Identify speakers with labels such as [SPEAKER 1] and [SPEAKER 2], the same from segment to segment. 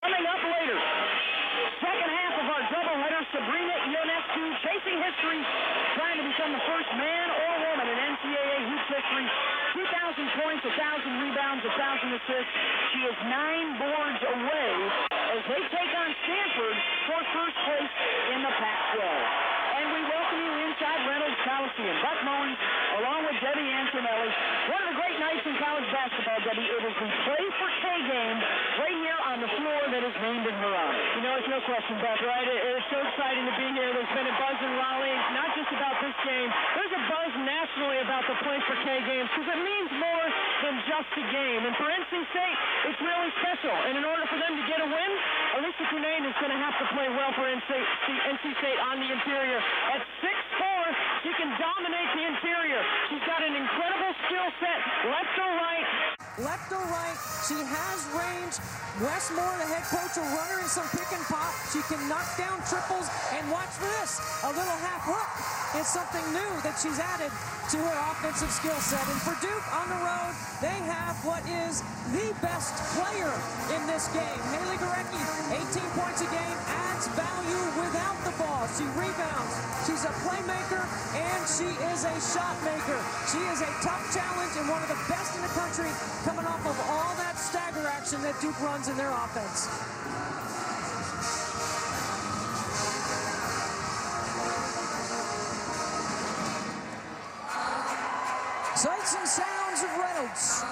[SPEAKER 1] Coming up later, second half of our doubleheader, Sabrina Ionescu chasing history, trying to become the first man or woman in NCAA hoops history. 2,000 points, 1,000 rebounds, 1,000 assists. She is 9 boards away as they take on Stanford for first place in the Pac-12. And we welcome you inside Reynolds Coliseum. Buck Mullins, along with Debbie Antonelli. One of the great nights in college basketball, Debbie. It is the Play for K game right here on the floor that is named in her honor.
[SPEAKER 2] You know, it's no question, Buck, right? It's so exciting to be here. There's been a buzz in Raleigh, not just about this game. There's a buzz nationally about the Play for K games because it means more than just a game. And for NC State, it's really special. And in order for them to get a win, Alicia Cunane is going to have to play well for NC State on the interior. At 6'4", she can dominate the interior. She's got an incredible skill set, left or right.
[SPEAKER 3] Left or right, she has range. Wes Moore, the head coach, will run her in some pick and pop. She can knock down triples, and watch for this, a little half hook. It's something new that she's added to her offensive skill set. And for Duke on the road, they have what is the best player in this game. Haley Gorecki, 18 points a game, adds value without the ball. She rebounds, she's a playmaker, and she is a shot maker. She is a tough challenge and one of the best in the country, coming off of all that stagger action that Duke runs in their offense. Sights and sounds of Reynolds,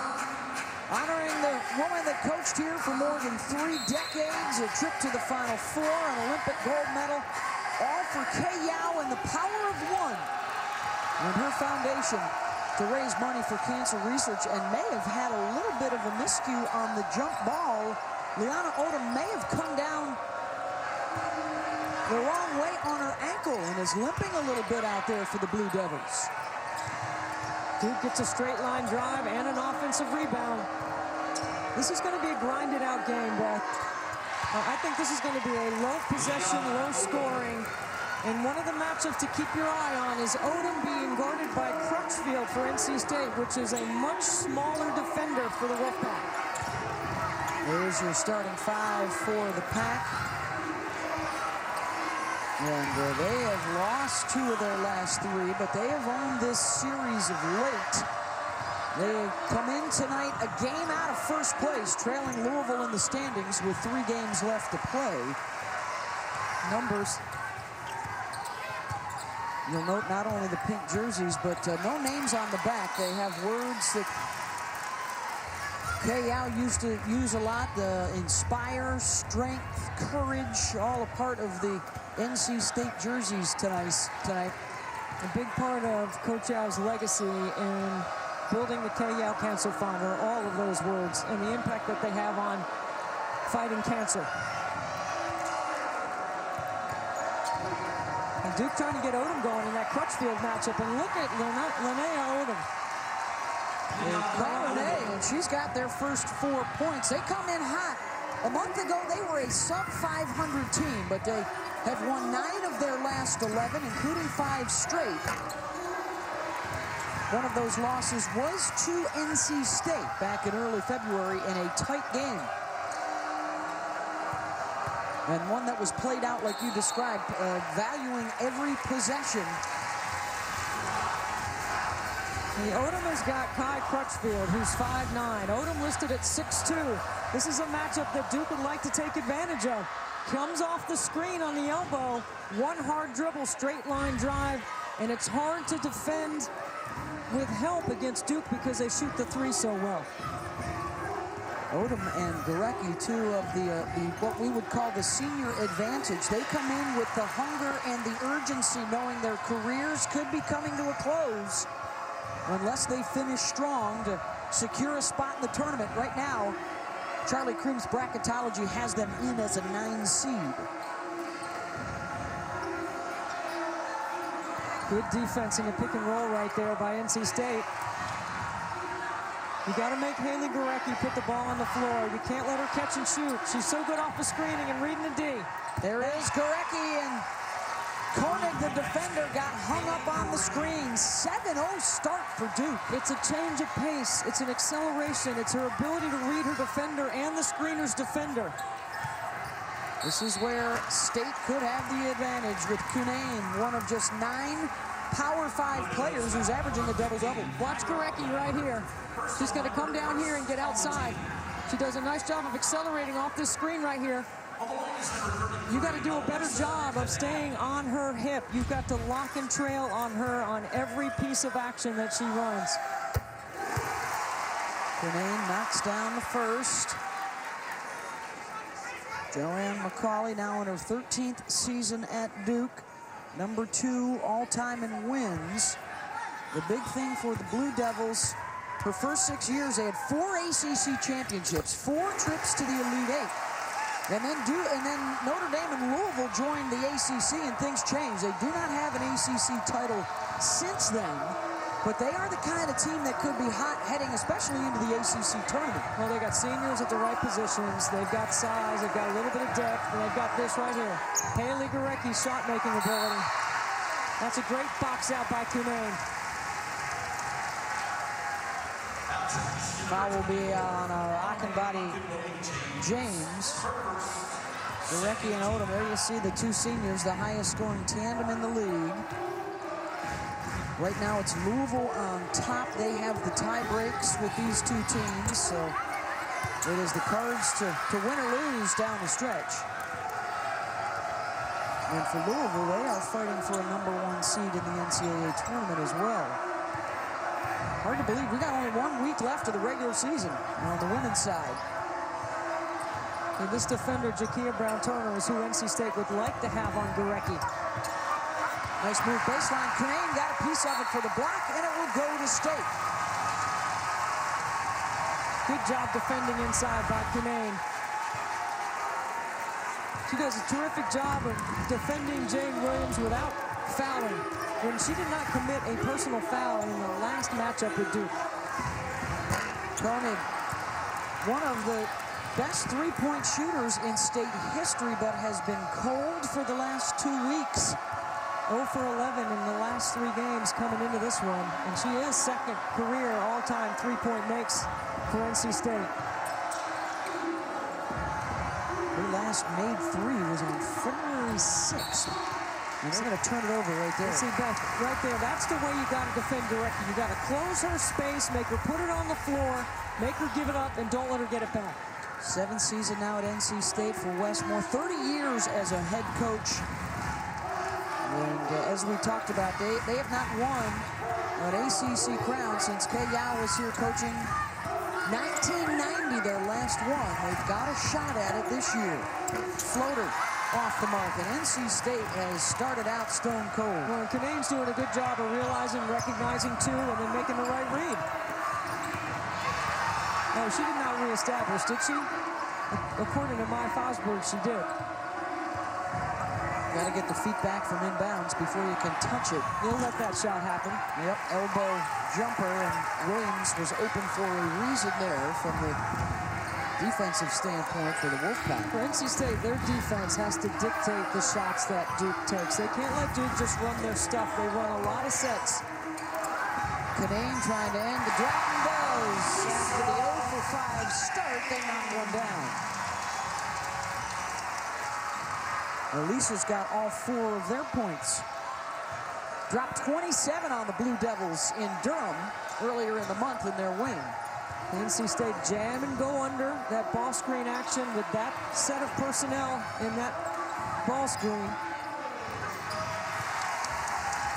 [SPEAKER 3] honoring the woman that coached here for more than 3 decades, a trip to the Final Four, an Olympic gold medal, all for Kay Yow and the power of one, and her foundation to raise money for cancer research, and may have had a little bit of a miscue on the jump ball. Liana Odom may have come down the wrong way on her ankle and is limping a little bit out there for the Blue Devils.
[SPEAKER 2] Duke gets a straight line drive and an offensive rebound. This is going to be a grinded out game, Beth. I think this is going to be a low possession, low scoring. And one of the matchups to keep your eye on is Odom being guarded by Crutchfield for NC State, which is a much smaller defender for the Wolfpack.
[SPEAKER 3] There's your starting 5 for the Pack. And they have lost 2 of their last 3, but they have owned this series of late. They come in tonight a game out of first place, trailing Louisville in the standings with 3 games left to play. Numbers. You'll note not only the pink jerseys, but no names on the back. They have words that Kay Yow used to use a lot, the inspire, strength, courage, all a part of the NC State jerseys tonight.
[SPEAKER 2] A big part of Coach Yow's legacy in building the Kay Yow Cancer Fund are all of those words and the impact that they have on fighting cancer. And Duke trying to get Odom going in that Crutchfield matchup, and look at Linnea Odom.
[SPEAKER 3] And she's got their first 4 points. They come in hot. A month ago, they were a sub-500 team, but they have won 9 of their last 11, including 5 straight. One of those losses was to NC State back in early February in a tight game. And one that was played out like you described, valuing every possession.
[SPEAKER 2] Odom has got Kai Crutchfield, who's 5'9". Odom listed at 6'2". This is a matchup that Duke would like to take advantage of. Comes off the screen on the elbow, one hard dribble, straight line drive, and it's hard to defend with help against Duke because they shoot the 3 so well.
[SPEAKER 3] Odom and Gorecki, 2 of the what we would call the senior advantage. They come in with the hunger and the urgency, knowing their careers could be coming to a close unless they finish strong to secure a spot in the tournament. Right now, Charlie Cream's bracketology has them in as a 9 seed.
[SPEAKER 2] Good defense in the pick and roll right there by NC State. You got to make Haley Gorecki put the ball on the floor. You can't let her catch and shoot. She's so good off the screening and reading the D.
[SPEAKER 3] There is Gorecki, and Koenig, the defender, got hung up on the screen. 7-0 start for Duke.
[SPEAKER 2] It's a change of pace. It's an acceleration. It's her ability to read her defender and the screener's defender.
[SPEAKER 4] This is where State could have the advantage with Cunane, one of just 9 Power 5 players who's averaging a double-double.
[SPEAKER 3] Watch Gorecki right here. She's going to come down here and get outside. She does a nice job of accelerating off this screen right here. You got to do a better job of staying on her hip. You've got to lock and trail on her on every piece of action that she runs.
[SPEAKER 4] Cunane knocks down the first. Joanne McCauley now in her 13th season at Duke. Number 2 all-time in wins. The big thing for the Blue Devils, her first 6 years, they had 4 ACC championships, 4 trips to the Elite 8. And then Notre Dame and Louisville joined the ACC, and things changed. They do not have an ACC title since then, but they are the kind of team that could be hot heading especially into the ACC tournament.
[SPEAKER 3] Well, they got seniors at the right positions. They've got size. They've got a little bit of depth. And they've got this right here. Haley Gorecki's shot-making ability. That's a great box out by Cunane.
[SPEAKER 4] Foul will be on Akinbadi James. Gorecki and Odom. There you see the 2 seniors, the highest scoring tandem in the league. Right now it's Louisville on top. They have the tie breaks with these 2 teams, so it is the Cards to win or lose down the stretch. And for Louisville, they are fighting for a number 1 seed in the NCAA tournament as well. Hard to believe we got only 1 week left of the regular season on the women's side.
[SPEAKER 3] And this defender, Jakia Brown-Turner, is who NC State would like to have on Gorecki.
[SPEAKER 4] Nice move baseline. Cunane got a piece of it for the block, and it will go to State.
[SPEAKER 3] Good job defending inside by Cunane. She does a terrific job of defending Jane Williams without fouling. When she did not commit a personal foul in the last matchup with Duke.
[SPEAKER 4] Koenig, one of the best 3-point shooters in State history, but has been cold for the last 2 weeks.
[SPEAKER 3] 0 for 11 in the last 3 games coming into this one. And she is second career all-time 3-point makes for NC State.
[SPEAKER 4] Her last made 3 was on February 6th. And they're going to turn it over right there.
[SPEAKER 3] See, Beth, right there, that's the way you got to defend Gorecki. You got to close her space, make her put it on the floor, make her give it up, and don't let her get it back.
[SPEAKER 4] 7th season now at NC State for Westmore. 30 years as a head coach. And as we talked about, they have not won an ACC crown since Kay Yao was here coaching. 1990, their last one. They've got a shot at it this year. Floater off the mark, and NC State has started out stone cold.
[SPEAKER 3] Well, Cunane's doing a good job of realizing, recognizing two, and then making the right read. No, she did not reestablish, did she? According to Maya Fosberg, she did.
[SPEAKER 4] Got to get the feet back from inbounds before you can touch it.
[SPEAKER 3] You'll let that shot happen.
[SPEAKER 4] Yep, elbow jumper, and Williams was open for a reason there from the defensive standpoint for the Wolfpack.
[SPEAKER 3] For NC State, their defense has to dictate the shots that Duke takes. They can't let Duke just run their stuff. They run a lot of sets.
[SPEAKER 4] Cunane trying to end the drop and does. After the 0 for 5 start, they knock one down. Elisa's got all 4 of their points. Dropped 27 on the Blue Devils in Durham earlier in the month in their win.
[SPEAKER 3] NC State jam and go under that ball screen action with that set of personnel in that ball screen.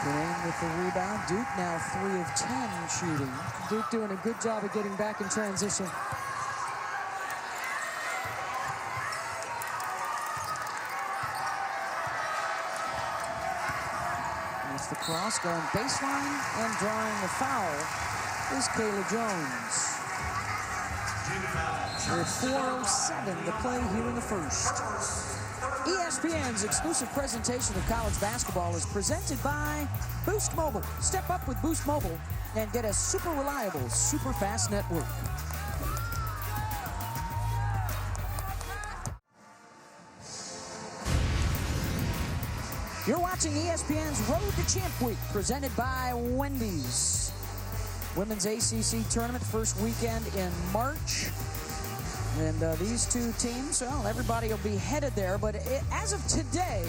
[SPEAKER 4] Cunane with the rebound. Duke now 3 of 10 shooting.
[SPEAKER 3] Duke doing a good job of getting back in transition.
[SPEAKER 4] That's the cross going baseline, and drawing the foul is Kayla Jones. With 4:07 to play here in the first. ESPN's exclusive presentation of college basketball is presented by Boost Mobile. Step up with Boost Mobile and get a super reliable, super fast network. You're watching ESPN's Road to Champ Week, presented by Wendy's. Women's ACC tournament, first weekend in March. And these two teams, well, everybody will be headed there. But as of today,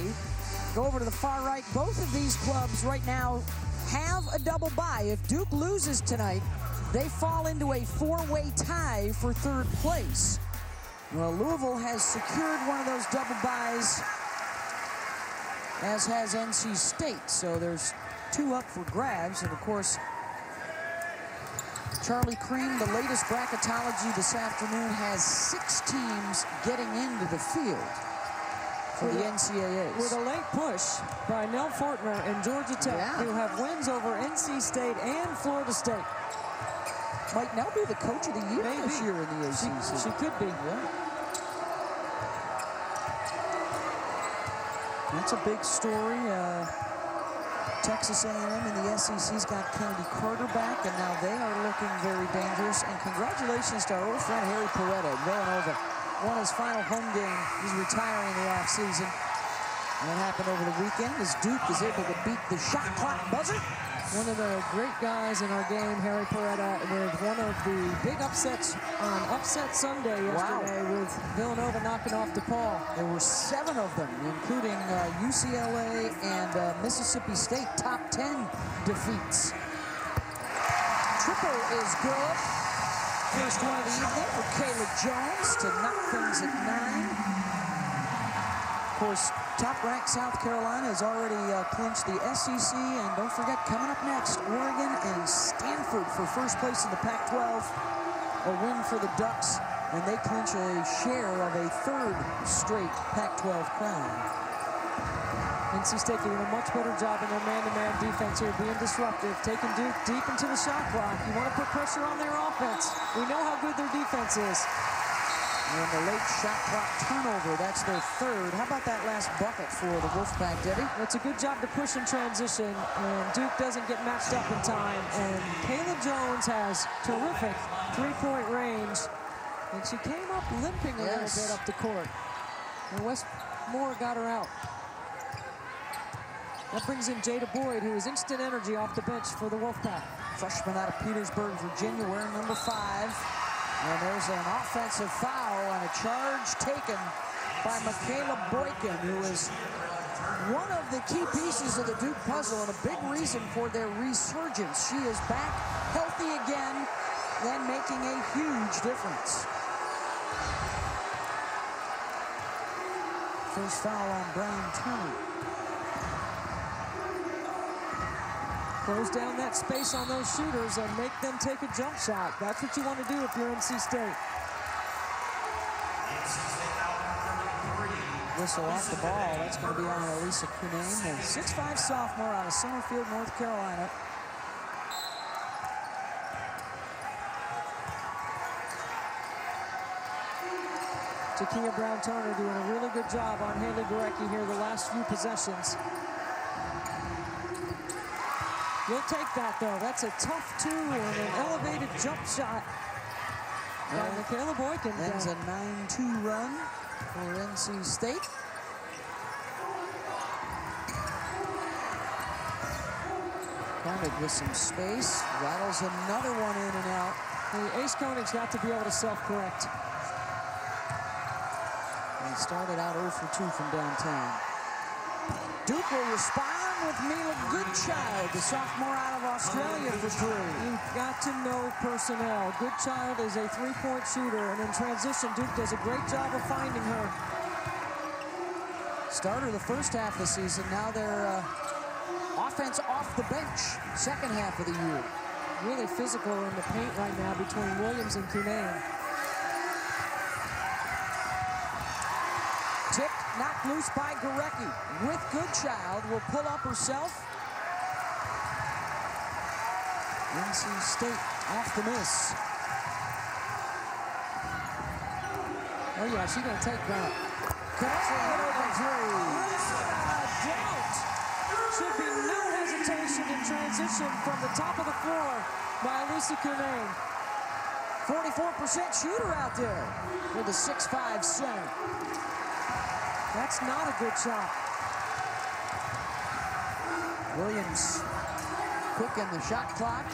[SPEAKER 4] go over to the far right, both of these clubs right now have a double bye. If Duke loses tonight, they fall into a four-way tie for third place. Well, Louisville has secured one of those double byes, as has NC State. So there's two up for grabs. And, of course, Charlie Cream, the latest bracketology this afternoon, has 6 teams getting into the field for the NCAAs.
[SPEAKER 3] With a late push by Nell Fortner and Georgia Tech, who have wins over NC State and Florida State.
[SPEAKER 4] Might now be the coach of the year this year in the ACC.
[SPEAKER 3] She could be.
[SPEAKER 4] Yeah. That's a big story. Texas A&M and the SEC's got Kennedy Carter back, and now they are looking very dangerous. And congratulations to our old friend Harry Perretta. Villanova won his final home game. He's retiring in the offseason. And that happened over the weekend as Duke is able to beat the shot clock buzzer.
[SPEAKER 3] One of the great guys in our game, Harry Perretta, with one of the big upsets on Upset Sunday yesterday with Villanova knocking off DePaul.
[SPEAKER 4] There were 7 of them, including UCLA and Mississippi State, top 10 defeats. Triple is good. First one of the evening for Kayla Jones to knock things at 9. Of course, top-ranked South Carolina has already clinched the SEC, and don't forget, coming up next, Oregon and Stanford for first place in the Pac-12. A win for the Ducks, and they clinch a share of a 3rd straight Pac-12 crown.
[SPEAKER 3] NC State doing a much better job in their man-to-man defense here, being disruptive, taking Duke deep into the shot clock. You want to put pressure on their offense. We know how good their defense is.
[SPEAKER 4] And the late shot clock turnover, that's their 3rd. How about that last bucket for the Wolfpack, Debbie?
[SPEAKER 3] It's a good job to push in transition, and Duke doesn't get matched up in time. And Kayla Jones has terrific three-point range, and she came up limping a little bit up the court. And Westmore got her out. That brings in Jada Boyd, who is instant energy off the bench for the Wolfpack.
[SPEAKER 4] Freshman out of Petersburg, Virginia, wearing number 5. And there's an offensive foul and a charge taken by Michaela Boykin, who is one of the key pieces of the Duke puzzle and a big reason for their resurgence. She is back healthy again and making a huge difference. First foul on Brian Turner.
[SPEAKER 3] Close down that space on those shooters and make them take a jump shot. That's what you want to do if you're NC State.
[SPEAKER 4] Whistle off the ball. That's going to be on Elisa Cunane, a 6'5" sophomore out of Summerfield, North Carolina.
[SPEAKER 3] Takia Brown-Turner doing a really good job on Haley Gorecki here the last few possessions. You'll take that, though. That's a tough 2 and an elevated jump shot by Michaela Boykin.
[SPEAKER 4] That's a 9-2 run for NC State. Pointed with some space. Rattles another one in and out.
[SPEAKER 3] The Ace Konig's got to be able to self-correct.
[SPEAKER 4] He started out 0 for 2 from downtown. Duke will respond with Mila Goodchild, the sophomore out of Australia, for 3.
[SPEAKER 3] You've got to know personnel. Goodchild is a 3-point shooter, and in transition, Duke does a great job of finding her.
[SPEAKER 4] Starter the first half of the season. Now they're offense off the bench, second half of the year.
[SPEAKER 3] Really physical in the paint right now between Williams and Cunane.
[SPEAKER 4] Tipped, knocked loose by Gorecki. With Goodchild, will pull up herself. NC State off the miss.
[SPEAKER 3] Oh yeah, she's gonna take that.
[SPEAKER 4] Connects over 3.
[SPEAKER 3] Should be no hesitation in transition from the top of the floor by Elisa Cunane.
[SPEAKER 4] 44% shooter out there with a 6'5" center.
[SPEAKER 3] That's not a good shot.
[SPEAKER 4] Williams quick in the shot clock.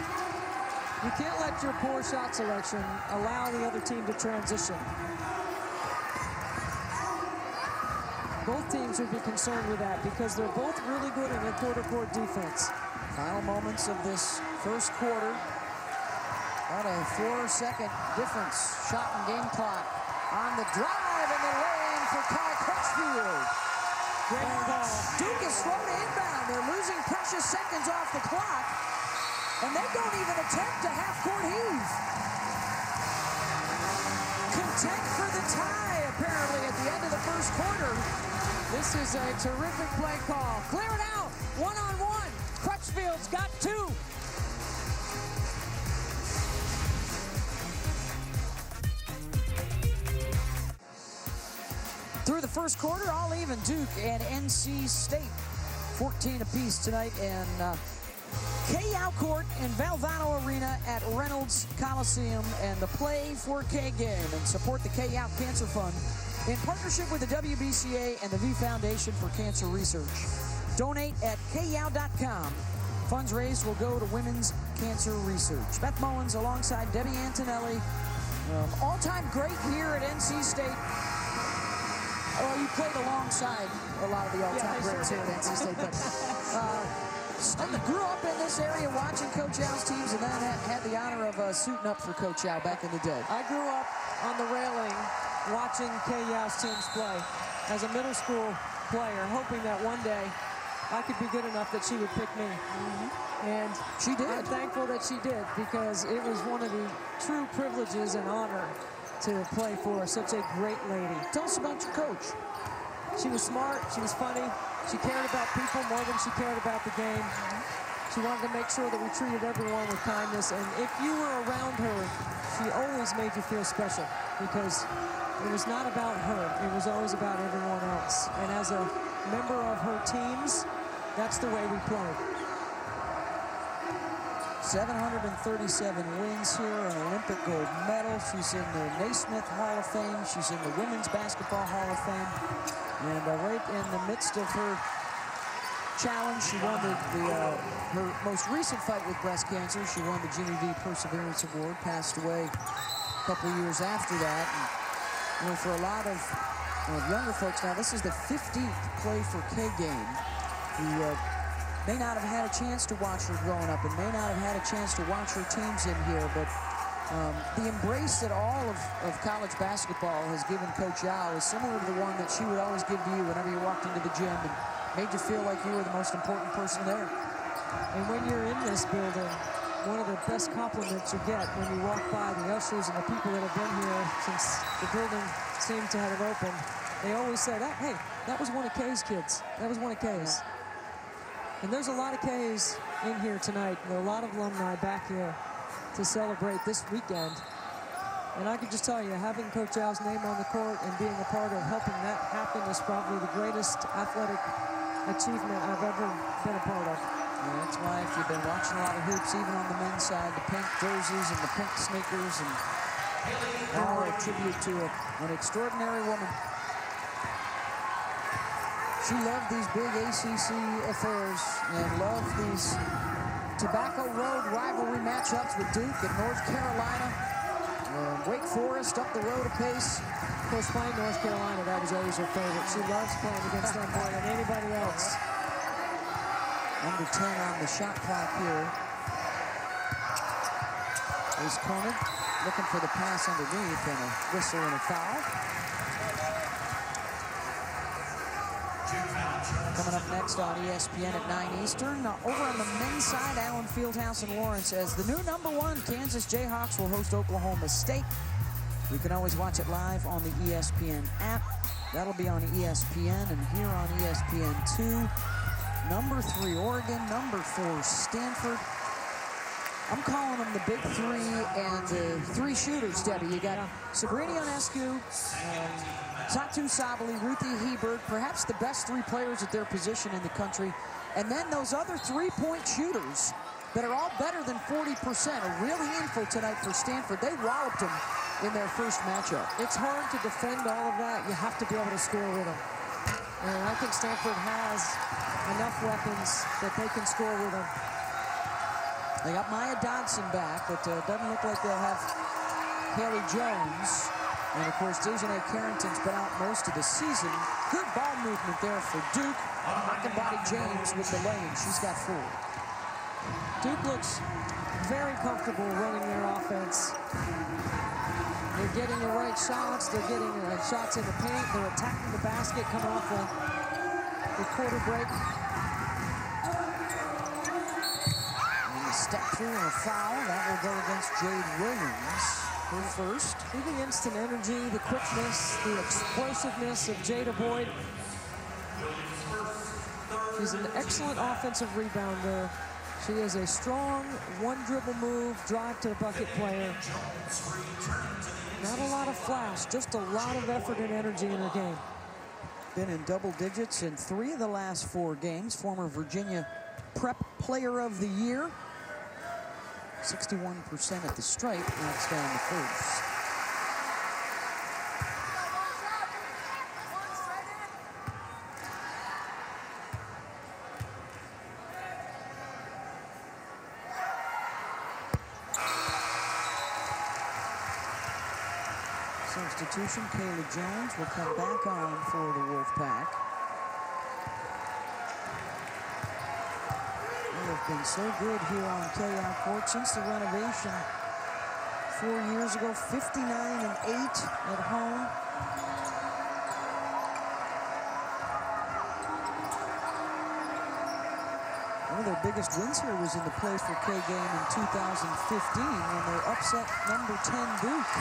[SPEAKER 3] You can't let your poor shot selection allow the other team to transition. Both teams would be concerned with that because they're both really good in their quarter-court defense.
[SPEAKER 4] Final moments of this first quarter. About a 4-second difference. Shot and game clock on the drive and the lay-in for Kai Crutchfield.
[SPEAKER 3] Great ball.
[SPEAKER 4] Duke is slow to inbound. They're losing precious seconds off the clock, and they don't even attempt a half-court heave. Content for the tie, apparently, at the end of the first quarter.
[SPEAKER 3] This is a terrific play call.
[SPEAKER 4] Clear it out. One-on-one.
[SPEAKER 3] Crutchfield's got 2.
[SPEAKER 4] Through the first quarter, all even. Duke and NC State, 14 apiece tonight. And K-Out Court in Valvano Arena at Reynolds Coliseum. And the Play 4K game. And support the K-Out Cancer Fund in partnership with the WBCA and the V Foundation for Cancer Research. Donate at KYOW.com. Funds raised will go to women's cancer research. Beth Mullins alongside Debbie Antonelli. All-time great here at NC State. Well, you played alongside a lot of the all-time greats here at NC State, but grew up in this area watching Coach Al's teams, and then had the honor of suiting up for Coach Al back in the day.
[SPEAKER 3] I grew up on the railing watching Kay Yau's teams play as a middle school player, hoping that one day I could be good enough that she would pick me. And
[SPEAKER 4] she did.
[SPEAKER 3] I'm thankful that she did, because it was one of the true privileges and honor to play for such a great lady.
[SPEAKER 4] Tell us about your coach.
[SPEAKER 3] She was smart, she was funny, she cared about people more than she cared about the game. She wanted to make sure that we treated everyone with kindness, and if you were around her, she always made you feel special, because it was not about her, it was always about everyone else. And as a member of her teams, that's the way we played.
[SPEAKER 4] 737 wins here, an Olympic gold medal. She's in the Naismith Hall of Fame. She's in the Women's Basketball Hall of Fame. And right in the midst of her challenge, she won her most recent fight with breast cancer. She won the Jimmy V Perseverance Award, passed away a couple of years after that. And, for a lot of younger folks now, this is the 15th Play 4K game. Who may not have had a chance to watch her growing up and may not have had a chance to watch her teams in here, but the embrace that all of college basketball has given Coach Yao is similar to the one that she would always give to you whenever you walked into the gym and made you feel like you were the most important person there.
[SPEAKER 3] And when you're in this building, one of the best compliments you get when you walk by the ushers and the people that have been here since the building seemed to have opened, they always say, hey, that was one of Kay's kids. That was one of Kay's. And there's a lot of K's in here tonight. There are a lot of alumni back here to celebrate this weekend. And I can just tell you, having Coach Al's name on the court and being a part of helping that happen is probably the greatest athletic achievement I've ever been a part of.
[SPEAKER 4] Yeah, that's why if you've been watching a lot of hoops, even on the men's side, the pink jerseys and the pink sneakers, and all a tribute to an extraordinary woman. She loved these big ACC affairs and loved these Tobacco Road rivalry matchups with Duke and North Carolina. Wake Forest up the road a pace.
[SPEAKER 3] Of course, playing North Carolina, that was always her favorite. She loves playing against them more than anybody else.
[SPEAKER 4] Under 10 on the shot clock here. Is Koenig looking for the pass underneath, and a whistle and a foul. Coming up next on ESPN at 9 Eastern. Over on the men's side, Allen Fieldhouse and Lawrence, as the new #1 Kansas Jayhawks will host Oklahoma State. You can always watch it live on the ESPN app. That'll be on ESPN, and here on ESPN2. #3 Oregon, #4 Stanford. I'm calling them the big three and the three shooters, Debbie. You got Sabrina Ionescu, Satu Sabali, Ruthie Hebert, perhaps the best three players at their position in the country. And then those other three-point shooters that are all better than 40% are really handful tonight for Stanford. They walloped them in their first matchup.
[SPEAKER 3] It's hard to defend all of that. You have to be able to score with them. And I think Stanford has enough weapons that they can score with them.
[SPEAKER 4] They got Maya Dodson back, but doesn't look like they'll have Haley Jones. And, of course, Dejanay Carrington's been out most of the season. Good ball movement there for Duke. Hockenbody James with the lane. She's got 4.
[SPEAKER 3] Duke looks very comfortable running their offense. They're getting the right shots. They're getting shots in the paint. They're attacking the basket coming off the quarter break.
[SPEAKER 4] And a step through and a foul. That will go against Jade Williams. Her first.
[SPEAKER 3] See the instant energy, the quickness, the explosiveness of Jada Boyd. She's an excellent offensive rebounder. She is a strong one-dribble move, drive to the bucket player. Not a lot of flash, just a lot of effort and energy in her game.
[SPEAKER 4] Been in double digits in 3 of the last 4 games. Former Virginia Prep Player of the Year. 61% at the stripe, knocks down the first. Substitution, Kayla Jones will come back on for the Wolfpack. They have been so good here on KI Court since the renovation 4 years ago. 59-8 at home. One of their biggest wins here was in the Place for K game in 2015 when they upset number 10 Duke.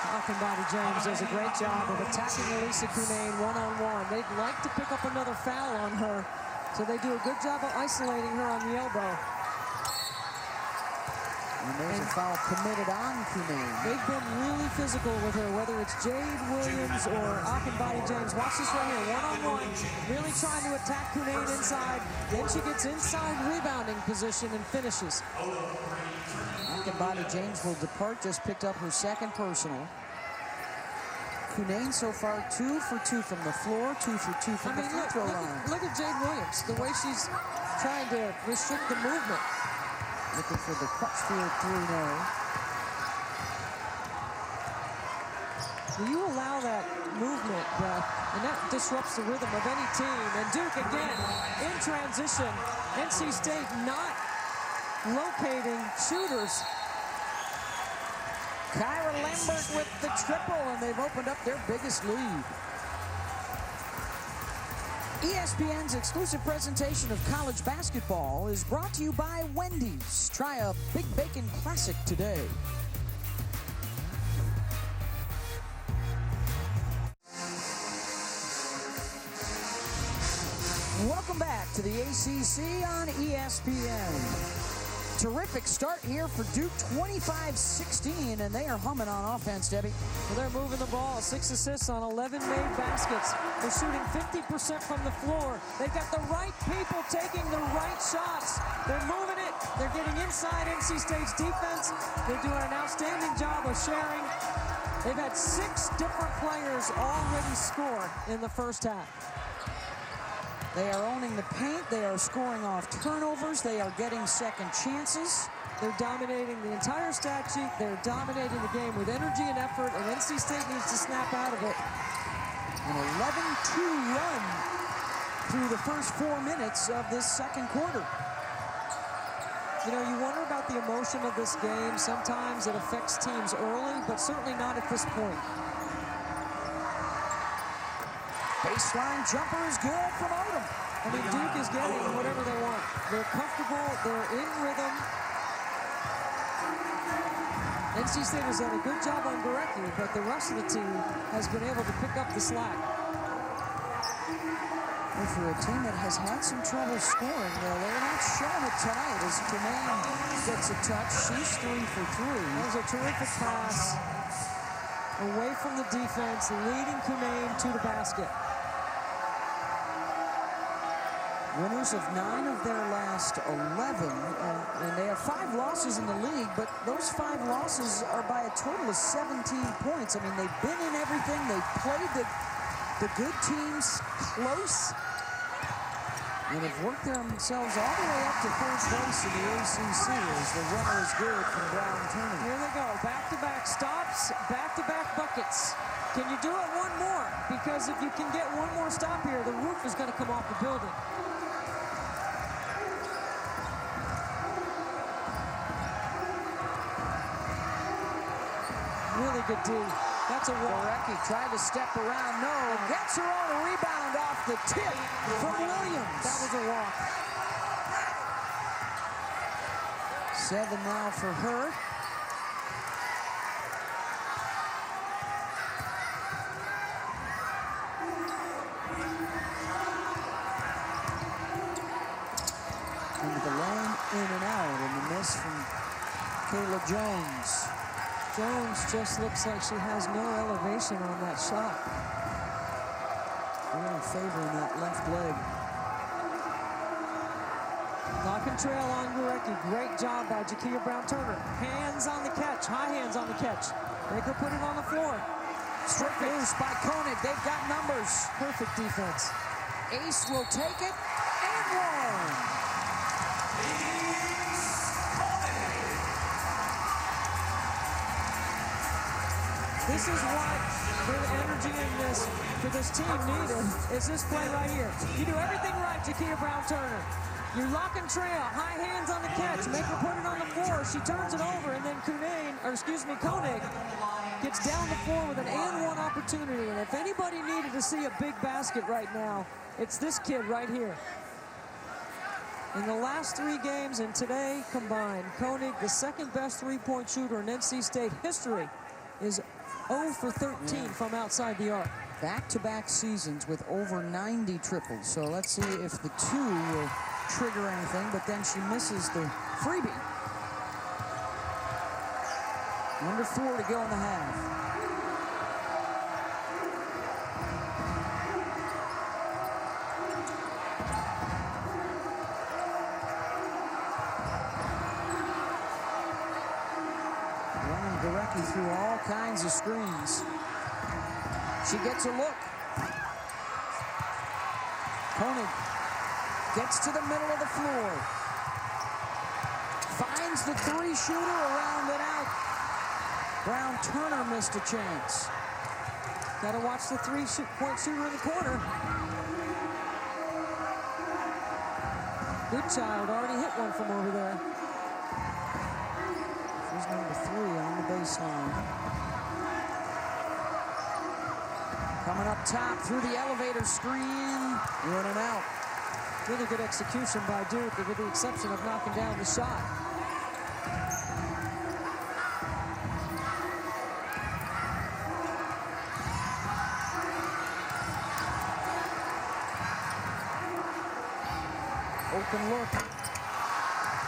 [SPEAKER 3] Hockenbody James does a great job of attacking Elisa Cunane one-on-one. They'd like to pick up another foul on her, so they do a good job of isolating her on the elbow.
[SPEAKER 4] And there's a foul committed on Cunane.
[SPEAKER 3] They've been really physical with her, whether it's Jade Williams or Hockenbody James. Watch this right here, one-on-one, really trying to attack Cunane inside. Then she gets inside rebounding position and finishes.
[SPEAKER 4] Hockenbody James will depart, just picked up her second personal. Cunane so far 2 for 2 from the floor, 2 for 2 from the free throw line.
[SPEAKER 3] Look at Jade Williams, the way she's trying to restrict the movement.
[SPEAKER 4] Looking for the Crutchfield 3-0.
[SPEAKER 3] You allow that movement, and that disrupts the rhythm of any team. And Duke again in transition. NC State not locating shooters.
[SPEAKER 4] Kyra Lambert with the triple, and they've opened up their biggest lead. ESPN's exclusive presentation of college basketball is brought to you by Wendy's. Try a Big Bacon Classic today. Welcome back to the ACC on ESPN. Terrific start here for Duke, 25-16, and they are humming on offense, Debbie.
[SPEAKER 3] Well, they're moving the ball, 6 assists on 11 made baskets. They're shooting 50% from the floor. They've got the right people taking the right shots. They're moving it. They're getting inside NC State's defense. They're doing an outstanding job of sharing. They've had 6 different players already score in the first half.
[SPEAKER 4] They are owning the paint. They are scoring off turnovers. They are getting second chances.
[SPEAKER 3] They're dominating the entire stat sheet. They're dominating the game with energy and effort, and NC State needs to snap out of it.
[SPEAKER 4] An 11-2 run through the first 4 minutes of this second quarter.
[SPEAKER 3] You know, you wonder about the emotion of this game. Sometimes it affects teams early, but certainly not at this point.
[SPEAKER 4] Baseline jumper is good from Odom.
[SPEAKER 3] I mean, Duke is getting whatever they want. They're comfortable. They're in rhythm. NC State has done a good job on Gorecki, but the rest of the team has been able to pick up the slack.
[SPEAKER 4] And for a team that has had some trouble scoring, they're not showing it tonight as Cunane gets a touch. She's 3 for 3.
[SPEAKER 3] That was a terrific pass away from the defense, leading Cunane to the basket.
[SPEAKER 4] Winners of 9 of their last 11, and they have 5 losses in the league, but those 5 losses are by a total of 17 points. I mean, they've been in everything. They've played the good teams close. and have worked themselves all the way up to first place in the ACC as the runner is good from Brown Turner.
[SPEAKER 3] Here they go, back-to-back stops, back-to-back buckets. Can you do it one more? Because if you can get one more stop here, the roof is going to come off the building. Really good D. That's a walk.
[SPEAKER 4] Gorecki tried to step around, no. Gets her own rebound off the tip from Williams.
[SPEAKER 3] That was a walk.
[SPEAKER 4] 7 now for her. Into the lane, in and out, and the miss from Kayla Jones.
[SPEAKER 3] Jones just looks like she has no elevation on that shot.
[SPEAKER 4] Really favoring that left leg.
[SPEAKER 3] Lock and trail on Gorecki. Great job by Jakia Brown-Turner. Hands on the catch, high hands on the catch. Make her put it on the floor.
[SPEAKER 4] Strict loose by Koenig. They've got numbers.
[SPEAKER 3] Perfect defense.
[SPEAKER 4] Ace will take it and one.
[SPEAKER 3] This is what the energy in this for this team needed, is this play right here. You do everything right, Jakia Brown-Turner. You lock and trail, high hands on the catch, make her put it on the floor. She turns it over, and then Koenig gets down the floor with an and-one opportunity. And if anybody needed to see a big basket right now, it's this kid right here. In the last 3 games and today combined, Koenig, the second best three-point shooter in NC State history, is 0 for 13 from outside the arc.
[SPEAKER 4] Back-to-back seasons with over 90 triples. So let's see if the 2 will trigger anything, but then she misses the freebie. Under 4 to go in the half. Running Gorecki through all kinds of screens. She gets a look. Koenig gets to the middle of the floor. Finds the 3 shooter around and out. Brown-Turner missed a chance.
[SPEAKER 3] Got to watch the 3-point shooter in the corner. Goodchild already hit one from over there.
[SPEAKER 4] She's number 3 on the baseline. Coming up top through the elevator screen. In and out.
[SPEAKER 3] Really good execution by Duke, with the exception of knocking down the shot.
[SPEAKER 4] Open look.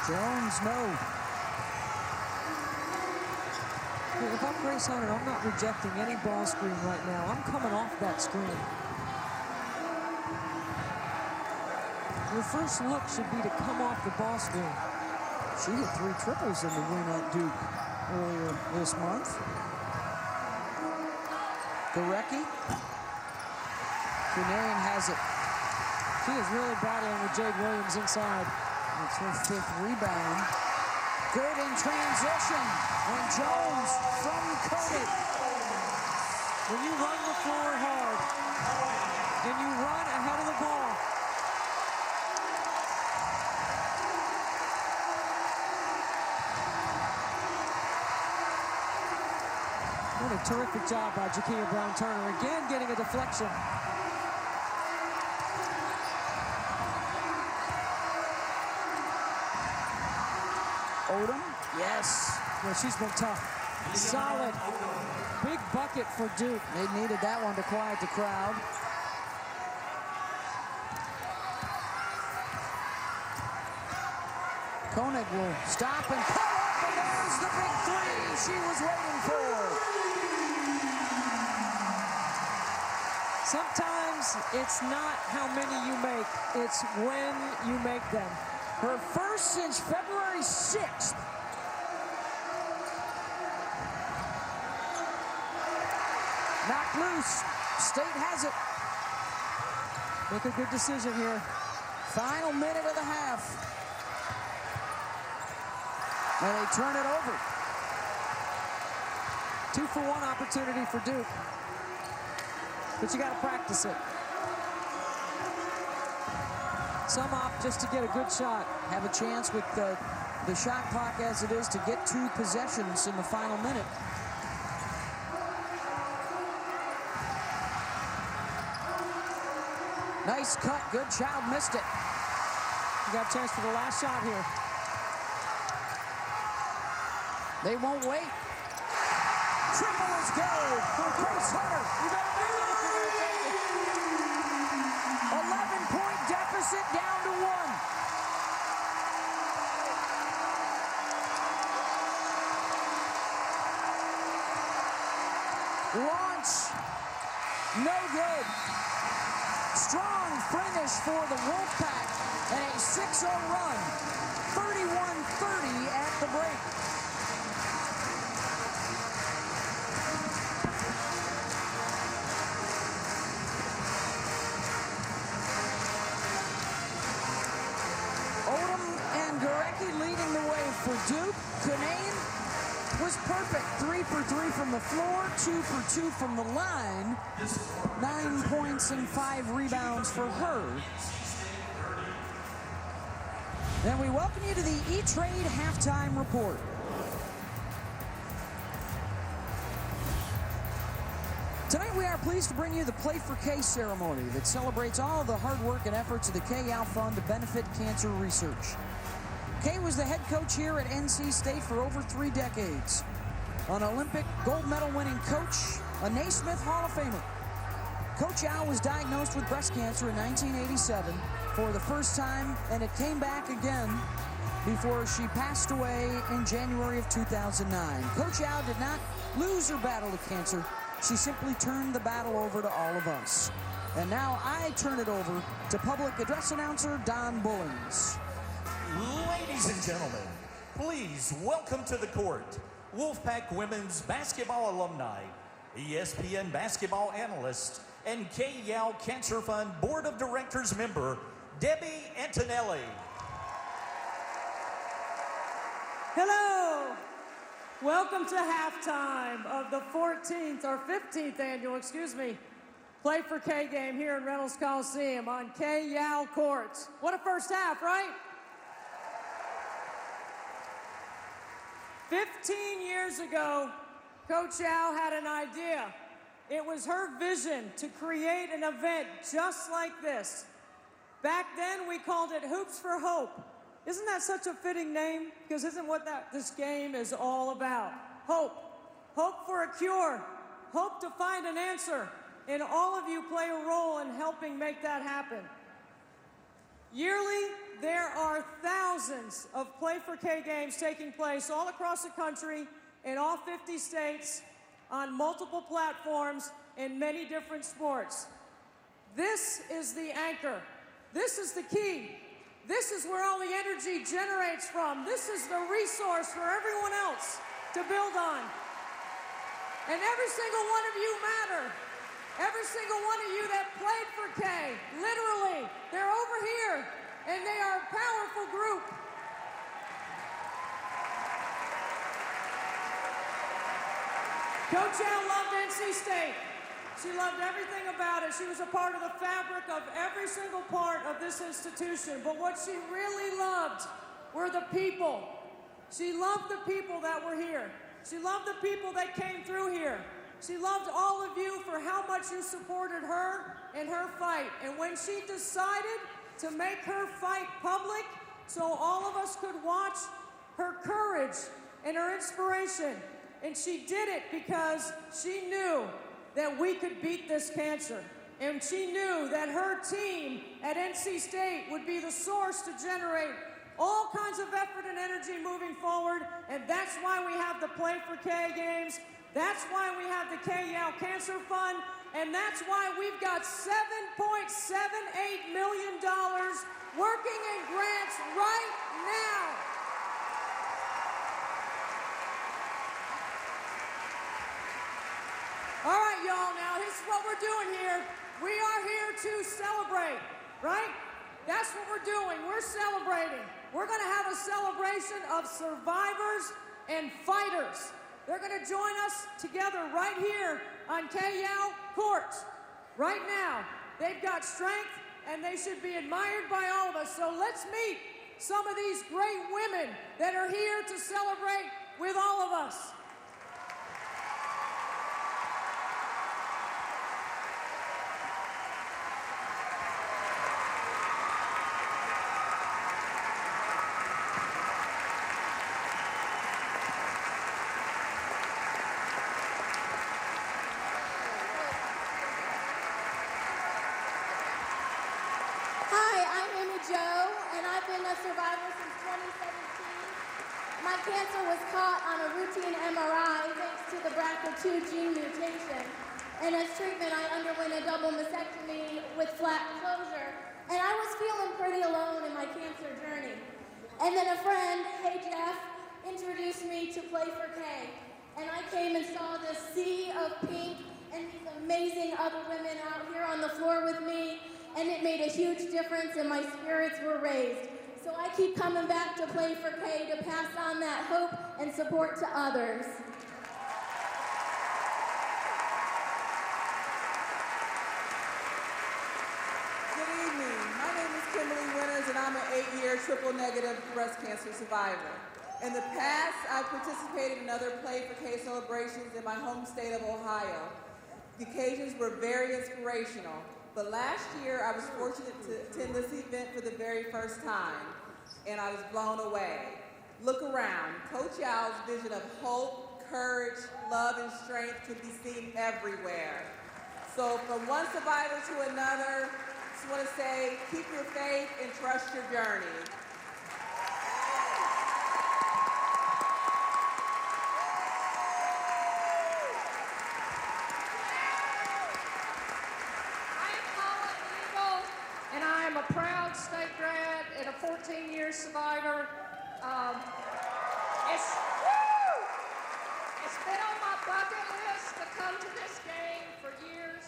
[SPEAKER 4] Jones, no.
[SPEAKER 3] If I'm Grace Hunter, I'm not rejecting any ball screen right now. I'm coming off that screen. Your first look should be to come off the ball screen.
[SPEAKER 4] She hit 3 triples in the win at Duke earlier this month. Gorecki. Kunarian has it.
[SPEAKER 3] She is really battling with Jade Williams inside.
[SPEAKER 4] That's her 5th rebound. Good in transition. And Jones from Koenig.
[SPEAKER 3] When you run the floor hard and you run ahead of the ball, what a terrific job by Jakia Brown-Turner. Again, getting a deflection.
[SPEAKER 4] Odom, yes.
[SPEAKER 3] Well, she's been tough. Solid. Big bucket for Duke.
[SPEAKER 4] They needed that one to quiet the crowd. Koenig will stop and pull up, and there's the big 3 she was waiting for.
[SPEAKER 3] Sometimes it's not how many you make, it's when you make them.
[SPEAKER 4] Her first since February 6th. Knocked loose. State has it.
[SPEAKER 3] Make a good decision here.
[SPEAKER 4] Final minute of the half. And they turn it over.
[SPEAKER 3] 2-for-1 opportunity for Duke. But you got to practice it. Some opt just to get a good shot.
[SPEAKER 4] Have a chance with the shot clock as it is to get 2 possessions in the final minute. Nice cut. Good child. Missed it.
[SPEAKER 3] You got a chance for the last shot here.
[SPEAKER 4] They won't wait. Triple is good for Grace Hunter. 11-point deficit down to 1. Launch. No good. Strong finish for the Wolfpack and a 6-0 run. 31-30 at the break. Leading the way for Duke. Kanane was perfect. 3 for 3 from the floor, 2 for 2 from the line. 9 points and 5 rebounds for her. Then we welcome you to the E-Trade halftime report. Tonight we are pleased to bring you the Play for K ceremony that celebrates all the hard work and efforts of the K-Yao Fund to benefit cancer research. Kay was the head coach here at NC State for over 3 decades. An Olympic gold medal winning coach, a Naismith Hall of Famer. Coach Yao was diagnosed with breast cancer in 1987 for the first time, and it came back again before she passed away in January of 2009. Coach Yao did not lose her battle with cancer. She simply turned the battle over to all of us. And now I turn it over to public address announcer Don Bullins.
[SPEAKER 5] Ladies and gentlemen, please welcome to the court Wolfpack women's basketball alumni, ESPN basketball analyst, and K-Yao Cancer Fund Board of Directors member, Debbie Antonelli.
[SPEAKER 6] Hello. Welcome to halftime of the 14th or 15th annual, Play for K game here in Reynolds Coliseum on K-Yao courts. What a first half, right? 15 years ago, Coach Yao had an idea. It was her vision to create an event just like this. Back then, we called it Hoops for Hope. Isn't that such a fitting name? Because isn't what this game is all about? Hope. Hope for a cure. Hope to find an answer. And all of you play a role in helping make that happen. Yearly, there are thousands of Play for K games taking place all across the country in all 50 states on multiple platforms in many different sports. This is the anchor. This is the key. This is where all the energy generates from. This is the resource for everyone else to build on. And every single one of you matter. Every single one of you that played for K, literally, they're over here, and they are a powerful group. Coach Yao loved NC State. She loved everything about it. She was a part of the fabric of every single part of this institution. But what she really loved were the people. She loved the people that were here. She loved the people that came through here. She loved all of you for how much you supported her in her fight. And when she decided to make her fight public so all of us could watch her courage and her inspiration, and she did it because she knew that we could beat this cancer. And she knew that her team at NC State would be the source to generate all kinds of effort and energy moving forward. And that's why we have the Play for K games. That's why we have the K-Yao Cancer Fund. And that's why we've got $7.78 million working in grants right now. All right, y'all, now this is what we're doing here. We are here to celebrate, right? That's what we're doing. We're celebrating. We're going to have a celebration of survivors and fighters. They're going to join us together right here on KYAL Court. Right now, they've got strength, and they should be admired by all of us. So let's meet some of these great women that are here to celebrate with all of us.
[SPEAKER 7] Survivor since 2017. My cancer was caught on a routine MRI thanks to the BRCA2 gene mutation. And as treatment, I underwent a double mastectomy with flat closure. And I was feeling pretty alone in my cancer journey. And then a friend, hey Jeff, introduced me to Play for K. And I came and saw this sea of pink and these amazing other women out here on the floor with me. And it made a huge difference and my spirits were raised. So I keep coming back to Play for K to pass on that hope and support to others.
[SPEAKER 8] Good evening. My name is Kimberly Winters, and I'm an 8-year triple-negative breast cancer survivor. In the past, I've participated in other Play for K celebrations in my home state of Ohio. The occasions were very inspirational. But last year, I was fortunate to attend this event for the very first time, and I was blown away. Look around. Coach Yow's vision of hope, courage, love, and strength could be seen everywhere. So from one survivor to another, I just want to say, keep your faith and trust your journey.
[SPEAKER 6] I'm a proud state grad and a 14-year survivor. It's been on my bucket list to come to this game for years.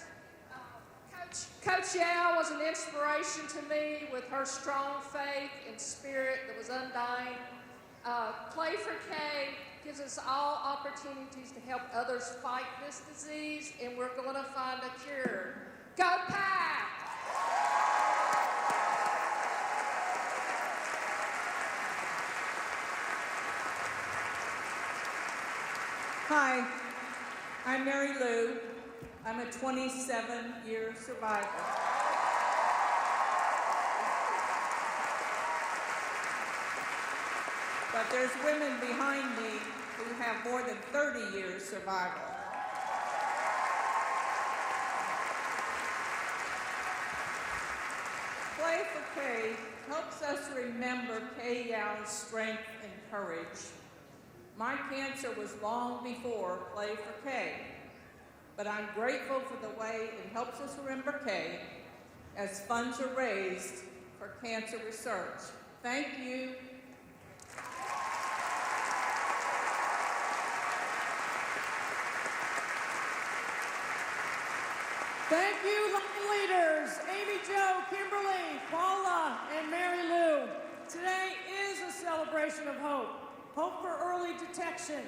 [SPEAKER 6] Coach Yow was an inspiration to me with her strong faith and spirit that was undying. Play for K gives us all opportunities to help others fight this disease, and we're going to find a cure. Go Pack!
[SPEAKER 8] Hi, I'm Mary Lou. I'm a 27-year survivor. But there's women behind me who have more than 30 years survival. Play for K helps us remember Kay Yow's strength and courage. My cancer was long before Play for K, but I'm grateful for the way it helps us remember Kay as funds are raised for cancer research. Thank you.
[SPEAKER 6] Thank you, line leaders, Amy Jo, Kimberly, Paula, and Mary Lou. Today is a celebration of hope. Hope for early detection,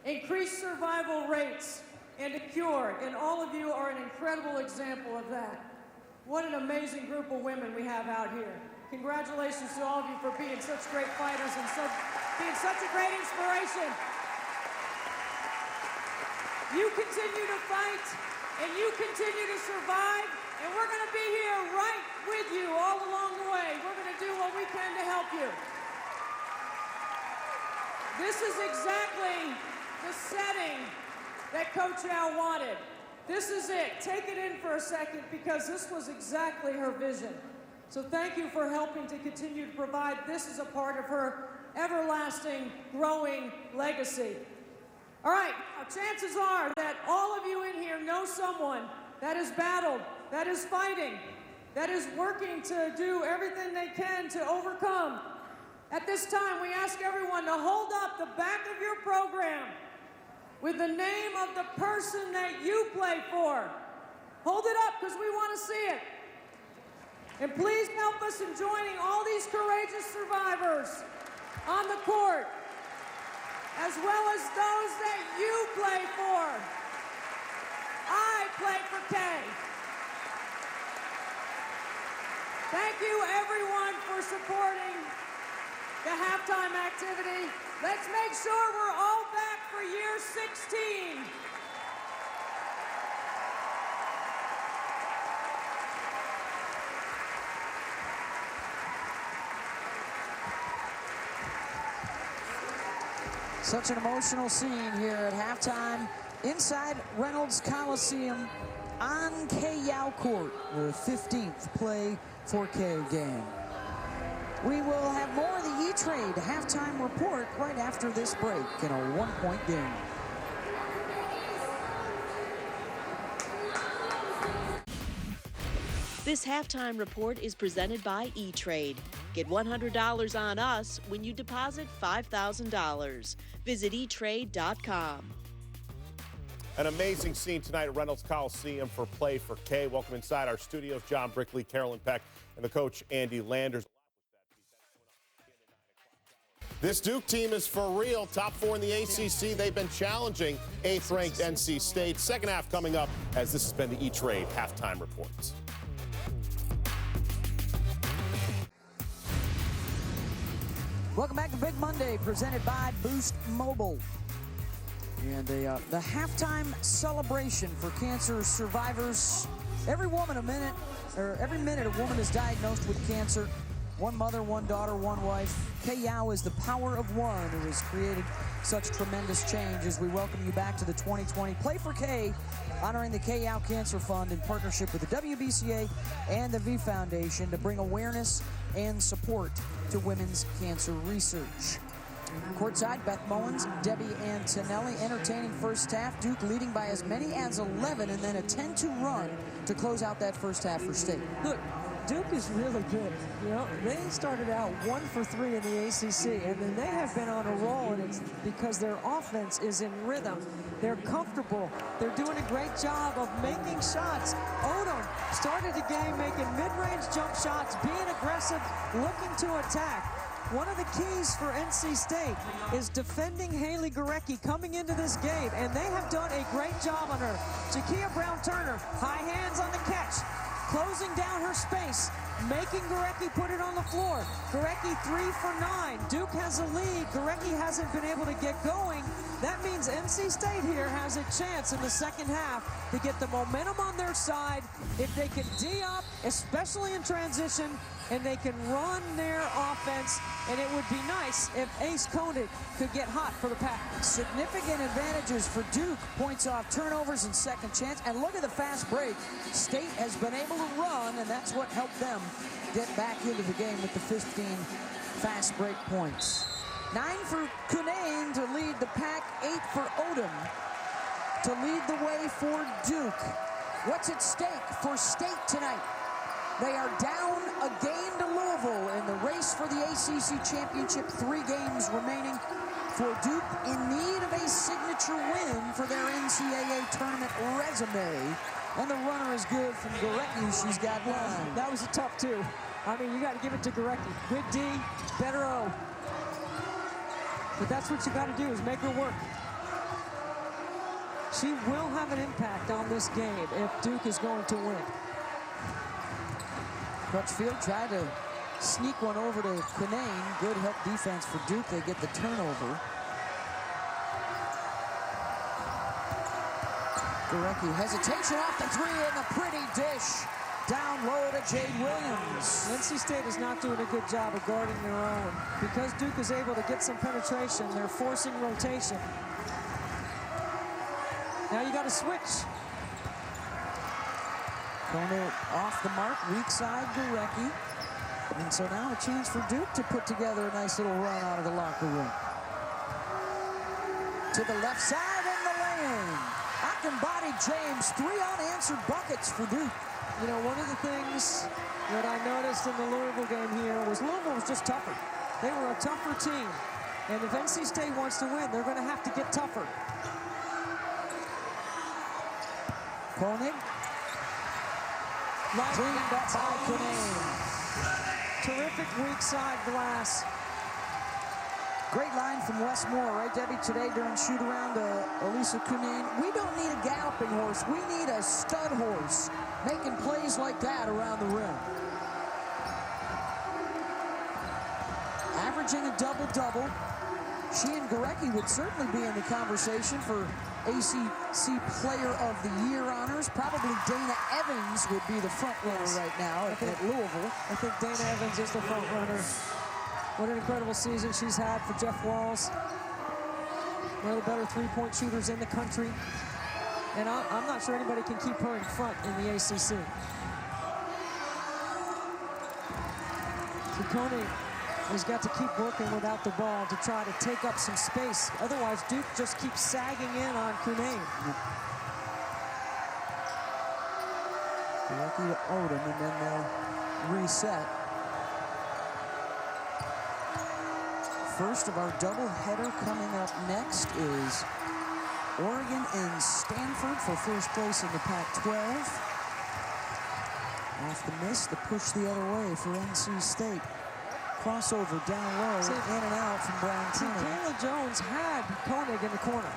[SPEAKER 6] increased survival rates, and a cure. And all of you are an incredible example of that. What an amazing group of women we have out here. Congratulations to all of you for being such great fighters and being such a great inspiration. You continue to fight, and you continue to survive, and we're going to be here right with you all along the way. We're going to do what we can to help you. This is exactly the setting that Coach Yow wanted. This is it. Take it in for a second, because this was exactly her vision. So thank you for helping to continue to provide this as a part of her everlasting, growing legacy. All right, chances are that all of you in here know someone that has battled, that is fighting, that is working to do everything they can to overcome. At this time, we ask everyone to hold up the back of your program with the name of the person that you play for. Hold it up, because we want to see it. And please help us in joining all these courageous survivors on the court, as well as those that you play for. I play for Kay. Thank you, everyone, for supporting the halftime activity. Let's make sure we're all back for year 16.
[SPEAKER 4] Such an emotional scene here at halftime inside Reynolds Coliseum on K-Yao Court, the 15th play for K game. We will have more of the E-Trade halftime report right after this break in a one-point game.
[SPEAKER 9] This halftime report is presented by E-Trade. Get $100 on us when you deposit $5,000. Visit etrade.com.
[SPEAKER 10] An amazing scene tonight at Reynolds Coliseum for Play for K. Welcome inside our studios, John Brickley, Carolyn Peck, and the coach, Andy Landers. This Duke team is for real. Top 4 in the ACC. They've been challenging 8th-ranked NC State. Second half coming up, as this has been the E-Trade halftime reports.
[SPEAKER 4] Welcome back to Big Monday, presented by Boost Mobile. And the halftime celebration for cancer survivors. Every minute a woman is diagnosed with cancer. One mother, one daughter, one wife. K-Yao is the power of one who has created such tremendous change. As we welcome you back to the 2020 Play for K, honoring the K-Yao Cancer Fund in partnership with the WBCA and the V Foundation to bring awareness and support to women's cancer research. Courtside, Beth Mowens, Debbie Antonelli entertaining first half. Duke leading by as many as 11 and then a 10-2 run to close out that first half for State.
[SPEAKER 3] Look, Duke is really good. You know, they started out 1 for 3 in the ACC, and then they have been on a roll, and it's because their offense is in rhythm. They're comfortable. They're doing a great job of making shots. Odom started the game making mid-range jump shots, being aggressive, looking to attack. One of the keys for NC State is defending Haley Gorecki coming into this game, and they have done a great job on her. Jakia Brown-Turner, high hands on the catch, closing down her space, making Gorecki put it on the floor. Gorecki 3 for 9. Duke has a lead. Gorecki hasn't been able to get going. That means NC State here has a chance in the second half to get the momentum on their side. If they can D up, especially in transition, and they can run their offense, and it would be nice if Ace Koenig could get hot for the Pack.
[SPEAKER 4] Significant advantages for Duke. Points off turnovers and second chance. And look at the fast break. State has been able to run, and that's what helped them get back into the game with the 15 fast break points. 9 for Cunane to lead the Pack, 8 for Odom to lead the way for Duke. What's at stake for State tonight? They are down a game to Louisville in the race for the ACC championship. 3 games remaining for Duke, in need of a signature win for their NCAA tournament resume. And the runner is good from Gorecki. She's got 9.
[SPEAKER 3] That was a tough 2. I mean, you got to give it to Gorecki. Good D, better O. But that's what you got to do, is make her work. She will have an impact on this game if Duke is going to win.
[SPEAKER 4] Crutchfield tried to sneak one over to Cunane. Good help defense for Duke. They get the turnover. Gorecki, hesitation off the 3 and a pretty dish. Down low to Jade Williams.
[SPEAKER 3] NC State is not doing a good job of guarding their own. Because Duke is able to get some penetration, they're forcing rotation. Now you got to switch.
[SPEAKER 4] Kona off the mark, weak side Gorecki. And so now a chance for Duke to put together a nice little run out of the locker room. To the left side and the lane. Akinbody James, 3 unanswered buckets for Duke.
[SPEAKER 3] You know, one of the things that I noticed in the Louisville game here was Louisville was just tougher. They were a tougher team. And if NC State wants to win, they're going to have to get tougher.
[SPEAKER 4] Koenig. Cleaned up by Canane.
[SPEAKER 3] Terrific weak side glass.
[SPEAKER 4] Great line from Westmore, right, Debbie, today during shoot-around to Elisa Canane. We don't need a galloping horse. We need a stud horse making plays like that around the rim. Averaging a double-double. She and Gorecki would certainly be in the conversation for ACC Player of the Year honors. Probably Dana Evans would be the front runner right now at Louisville.
[SPEAKER 3] I think Dana Evans is the front runner. What an incredible season she's had for Jeff Walls. One of the better three-point shooters in the country. And I'm not sure anybody can keep her in front in the ACC. Koenig has got to keep working without the ball to try to take up some space. Otherwise, Duke just keeps sagging in on Koenig.
[SPEAKER 4] Lucky to Odom, and then they'll reset. First of our doubleheader coming up next is Oregon and Stanford for first place in the Pac-12. Off the miss, the push the other way for NC State. Crossover down low, in and out from Brown Kennedy.
[SPEAKER 3] Kayla Jones had Koenig in the corner.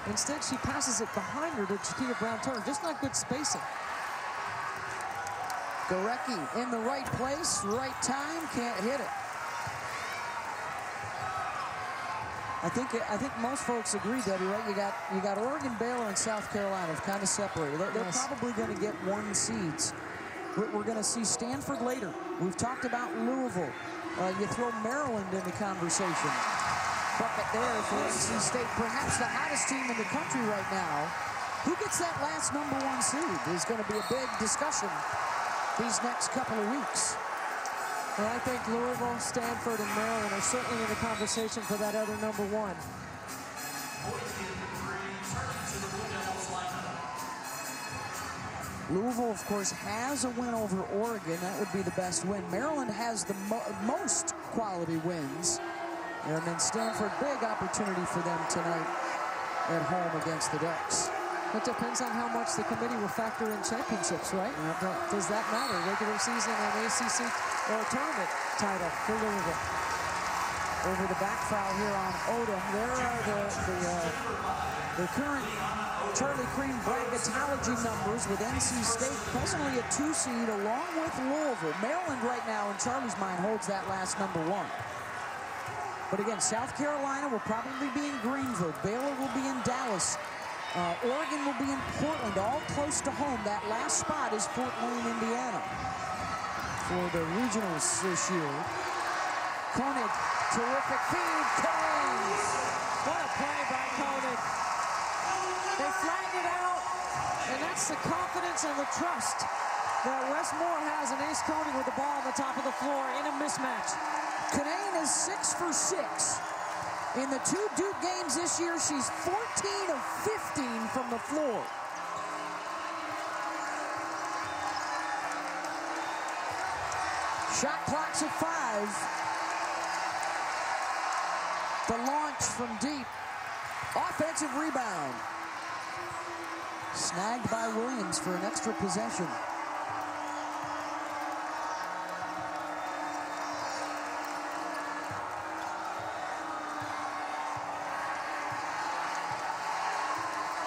[SPEAKER 3] Instead, she passes it behind her to Chiquita Brown-Turner. Just not good spacing.
[SPEAKER 4] Gorecki in the right place, right time, can't hit it. I think most folks agree, Debbie, right? You got Oregon, Baylor, and South Carolina kind of separated. They're probably going to get 1 seeds. We're going to see Stanford later. We've talked about Louisville. You throw Maryland in the conversation. Bucket there for NC State, perhaps the hottest team in the country right now. Who gets that last #1 seed is going to be a big discussion these next couple of weeks.
[SPEAKER 3] Well, I think Louisville, Stanford, and Maryland are certainly in the conversation for that other #1.
[SPEAKER 4] Louisville, of course, has a win over Oregon. That would be the best win. Maryland has the most quality wins. And then Stanford, big opportunity for them tonight at home against the Ducks.
[SPEAKER 3] It depends on how much the committee will factor in championships, right? Does that matter? Regular season and ACC or tournament title for Louisville.
[SPEAKER 4] Over the back foul here on Odom. There are the current Charlie Cream bracketology numbers with NC State presently a 2 seed along with Louisville. Maryland right now in Charlie's mind holds that last #1. But again, South Carolina will probably be in Greenville. Baylor will be in Dallas. Oregon will be in Portland, all close to home. That last spot is Fort Wayne, Indiana for the regionals this year. Koenig, terrific feed. Koenig!
[SPEAKER 3] What a play by Koenig. They flagged it out, and that's the confidence and the trust that Westmore has in Ace Koenig with the ball on the top of the floor in a mismatch.
[SPEAKER 4] Canane is 6 for 6. In the 2 Duke games this year, she's 14 of 15 from the floor. Shot clock's at 5. The launch from deep. Offensive rebound. Snagged by Williams for an extra possession.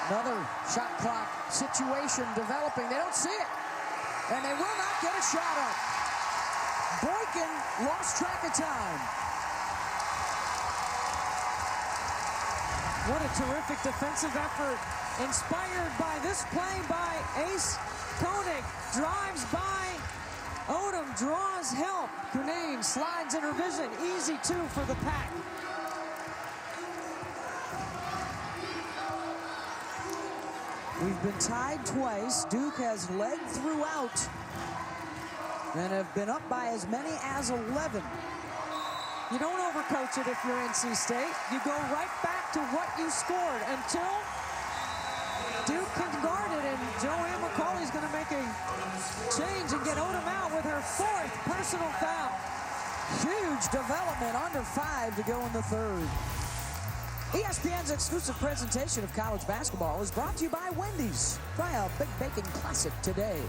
[SPEAKER 4] Another shot clock situation developing. They don't see it. And they will not get a shot up. Boykin lost track of time.
[SPEAKER 3] What a terrific defensive effort. Inspired by this play by Ace Koenig. Drives by Odom, draws help. Canane slides in her vision. Easy 2 for the Pack.
[SPEAKER 4] We've been tied twice. Duke has led throughout and have been up by as many as 11.
[SPEAKER 3] You don't overcoach it if you're NC State. You go right back to what you scored until Duke can guard it, and Joanne McCauley's going to make a change and get Odom out with her 4th personal foul.
[SPEAKER 4] Huge development, under 5 to go in the 3rd. ESPN's exclusive presentation of college basketball is brought to you by Wendy's. Try a Big Bacon Classic today.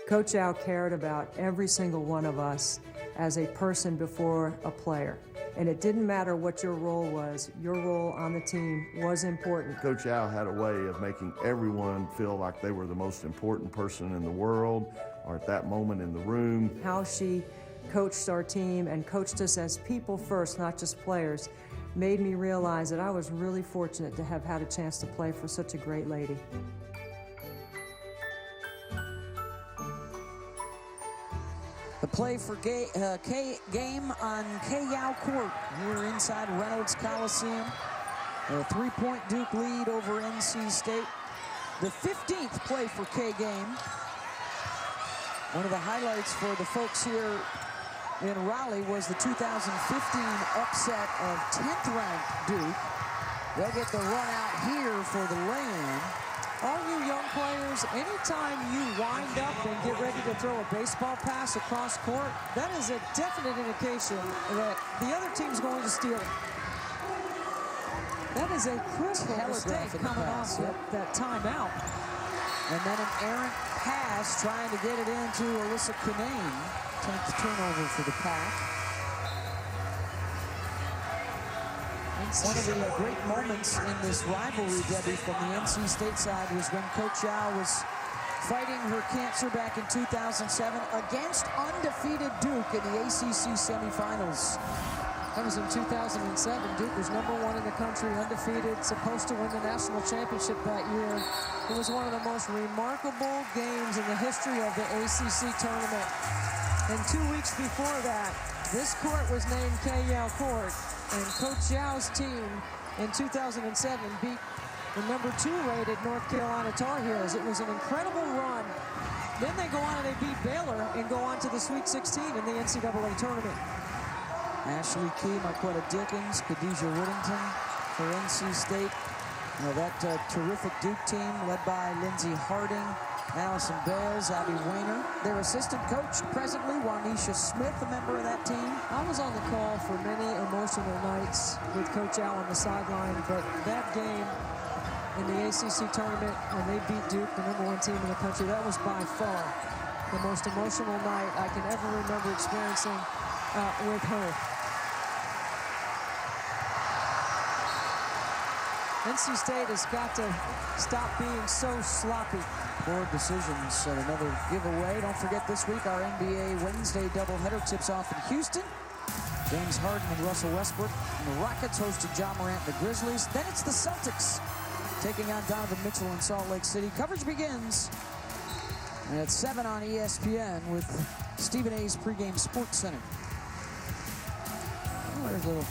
[SPEAKER 3] Coach Al cared about every single one of us as a person before a player. And it didn't matter what your role was. Your role on the team was important.
[SPEAKER 11] Coach Al had a way of making everyone feel like they were the most important person in the world or at that moment in the room.
[SPEAKER 3] How she coached our team and coached us as people first, not just players, made me realize that I was really fortunate to have had a chance to play for such a great lady.
[SPEAKER 4] The play for game on K-Yao Court here inside Reynolds Coliseum. A 3-point Duke lead over NC State. The 15th play for K-Game. One of the highlights for the folks here in Raleigh was the 2015 upset of 10th ranked Duke. They'll get the run out here for the lay-in.
[SPEAKER 3] All you young players, anytime you wind up and get ready to throw a baseball pass across court, that is a definite indication that the other team's going to steal it. That is a critical mistake coming off that timeout.
[SPEAKER 4] And then an errant pass trying to get it into Alyssa Kinane. 10th turnover for the Pack. One of the great moments in this rivalry, Debbie, from the NC State side was when Coach Al was fighting her cancer back in 2007 against undefeated Duke in the ACC semifinals.
[SPEAKER 3] That was in 2007. Duke was #1 in the country, undefeated, supposed to win the national championship that year. It was one of the most remarkable games in the history of the ACC tournament. And 2 weeks before that, this court was named K-Yao Court, and Coach Yao's team in 2007 beat the #2 rated North Carolina Tar Heels. It was an incredible run. Then they go on and they beat Baylor and go on to the Sweet 16 in the NCAA tournament.
[SPEAKER 4] Ashley Key, Marquetta Dickens, Khadijah Whittington for NC State. You know, that terrific Duke team led by Lindsey Harding, Allison Bales, Abby Weiner. Their assistant coach presently, Juanisha Smith, a member of that team.
[SPEAKER 3] I was on the call for many emotional nights with Coach Al on the sideline, but that game in the ACC tournament when they beat Duke, the #1 team in the country, that was by far the most emotional night I can ever remember experiencing with her. NC State has got to stop being so sloppy.
[SPEAKER 4] Board decisions and another giveaway. Don't forget this week our NBA Wednesday doubleheader tips off in Houston. James Harden and Russell Westbrook. And the Rockets hosted John Morant and the Grizzlies. Then it's the Celtics taking on Donovan Mitchell in Salt Lake City. Coverage begins at 7 on ESPN with Stephen A's pregame sports center. Oh, there's a little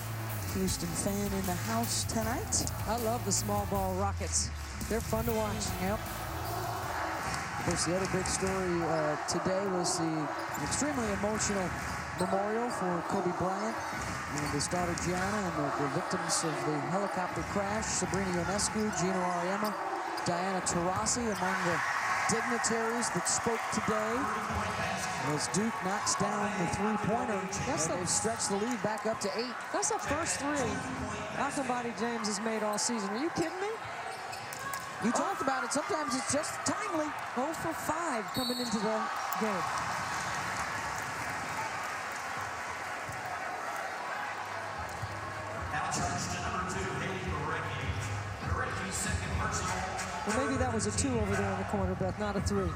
[SPEAKER 4] Houston fan in the house tonight.
[SPEAKER 3] I love the small ball Rockets. They're fun to watch.
[SPEAKER 4] Yep. Of course, the other big story today was the extremely emotional memorial for Kobe Bryant and his daughter Gianna and the victims of the helicopter crash. Sabrina Ionescu, Gino Auriemma, Diana Taurasi among the dignitaries that spoke today. As Duke knocks down the three-pointer, they've stretched the lead back up to 8.
[SPEAKER 3] That's the first three Alcambody James has made all season. Are you kidding me?
[SPEAKER 4] You talked about it. Sometimes it's just timely.
[SPEAKER 3] 0 for 5 coming into the game.
[SPEAKER 5] Now charged to #2, Haley Gorecki. Gorecki's second personal.
[SPEAKER 3] Well, maybe that was a 2 over there in the corner, Beth, not a 3.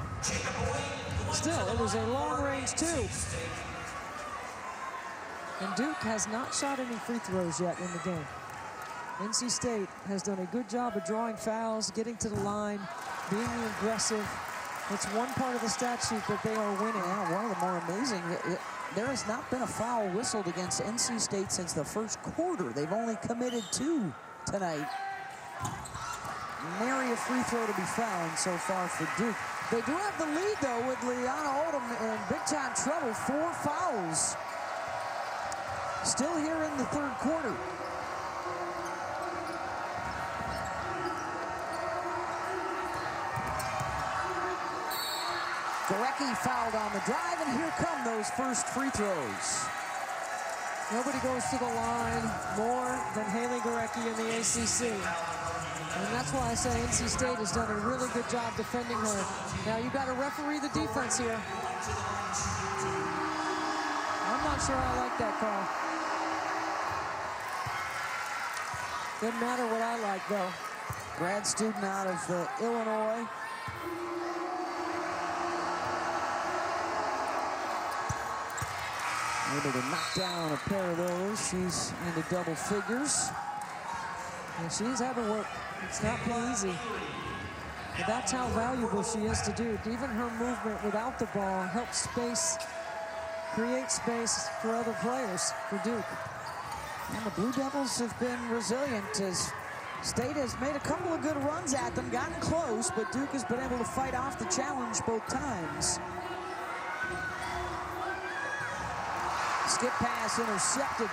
[SPEAKER 3] Still, it was a long-range 2. And Duke has not shot any free throws yet in the game. NC State has done a good job of drawing fouls, getting to the line, being aggressive. It's one part of the stat sheet that they are winning.
[SPEAKER 4] Yeah, one of the more amazing. There has not been a foul whistled against NC State since the first quarter. They've only committed 2 tonight. Nary a free throw to be found so far for Duke. They do have the lead, though, with Liana Odom in big-time trouble. 4 fouls. Still here in the third quarter. Gorecki fouled on the drive, and here come those first free throws.
[SPEAKER 3] Nobody goes to the line more than Haley Gorecki in the ACC. And that's why I say NC State has done a really good job defending her. Now you got to referee the defense here. I'm not sure I like that call. Doesn't matter what I like, though.
[SPEAKER 4] Grad student out of Illinois. Able to knock down a pair of those. She's into double figures.
[SPEAKER 3] And she's had to work. It's not been easy. But that's how valuable she is to Duke. Even her movement without the ball helps space, create space for other players for Duke.
[SPEAKER 4] And the Blue Devils have been resilient as State has made a couple of good runs at them, gotten close, but Duke has been able to fight off the challenge both times. Skip pass intercepted.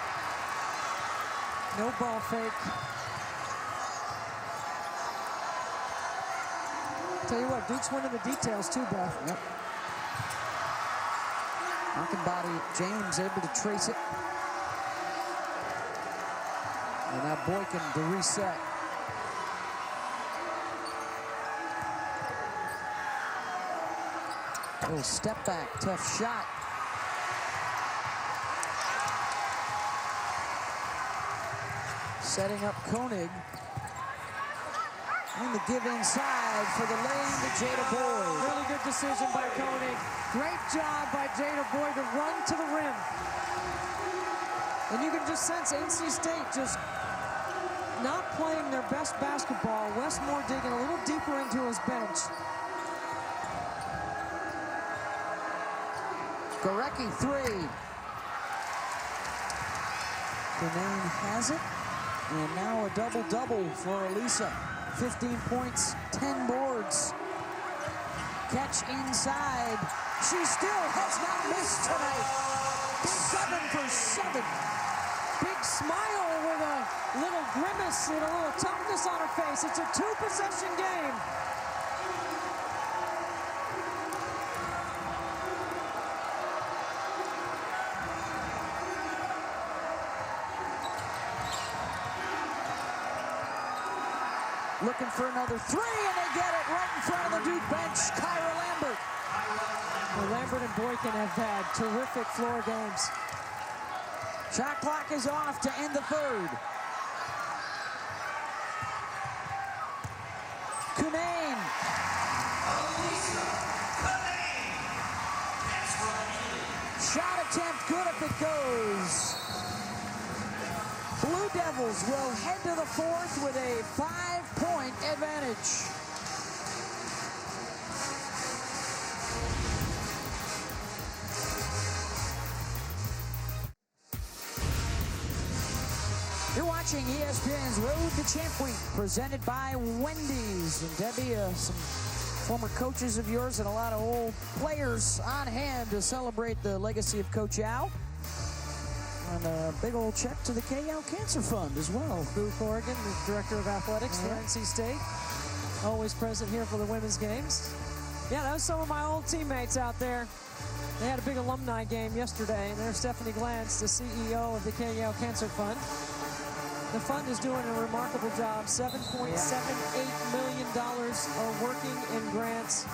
[SPEAKER 3] No ball fake. Tell you what, Duke's winning the details too, Beth.
[SPEAKER 4] Yep. Body James able to trace it. And now Boykin to reset. Little step back, tough shot. Setting up Koenig. And the give inside for the lane to Jada Boyd.
[SPEAKER 3] Really good decision by Koenig. Great job by Jada Boyd to run to the rim. And you can just sense NC State just not playing their best basketball. Westmore digging a little deeper into his bench.
[SPEAKER 4] Gorecki, three. Denane has it. And now a double-double for Elisa. 15 points, 10 boards. Catch inside. She still has not missed tonight. 7 for 7.
[SPEAKER 3] Big smile with a little grimace and a little toughness on her face. It's a two-possession game.
[SPEAKER 4] Looking for another three, and they get it right in front of the Duke bench. Kyra Lambert.
[SPEAKER 3] Well, Lambert and Boykin have had terrific floor games.
[SPEAKER 4] Shot clock is off to end the third. Cunane. Shot attempt good if it goes. Blue Devils will head to the fourth with a 5-point advantage. You're watching ESPN's Road to Champ Week, presented by Wendy's. And Debbie, some former coaches of yours and a lot of old players on hand to celebrate the legacy of Coach Yao. And a big old check to the K-Yao Cancer Fund as well.
[SPEAKER 3] Boo Corrigan, the director of athletics for NC State. Always present here for the women's games. Yeah, that was some of my old teammates out there. They had a big alumni game yesterday, and there's Stephanie Glantz, the CEO of the K-Yao Cancer Fund. The fund is doing a remarkable job. $7.78 million are working in grants.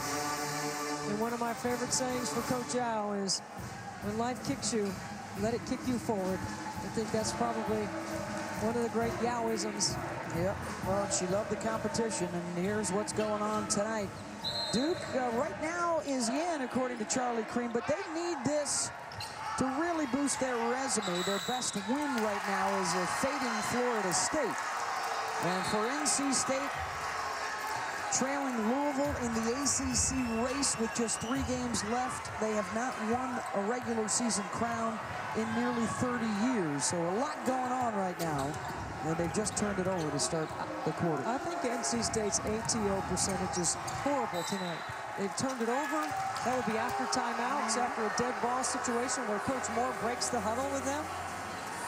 [SPEAKER 3] And one of my favorite sayings for Coach Yao is, when life kicks you, let it kick you forward. I think that's probably one of the great Yaoisms.
[SPEAKER 4] Yep, well, she loved the competition, and here's what's going on tonight. Duke right now is in, according to Charlie Cream, but they need this to really boost their resume. Their best win right now is a fading Florida State. And for NC State, trailing Louisville in the ACC race with just 3 games left, they have not won a regular season crown in nearly 30 years. So a lot going on right now, and they've just turned it over to start the quarter.
[SPEAKER 3] I think NC State's ATO percentage is horrible tonight. They've turned it over. That would be after timeouts, after a dead ball situation where Coach Moore breaks the huddle with them.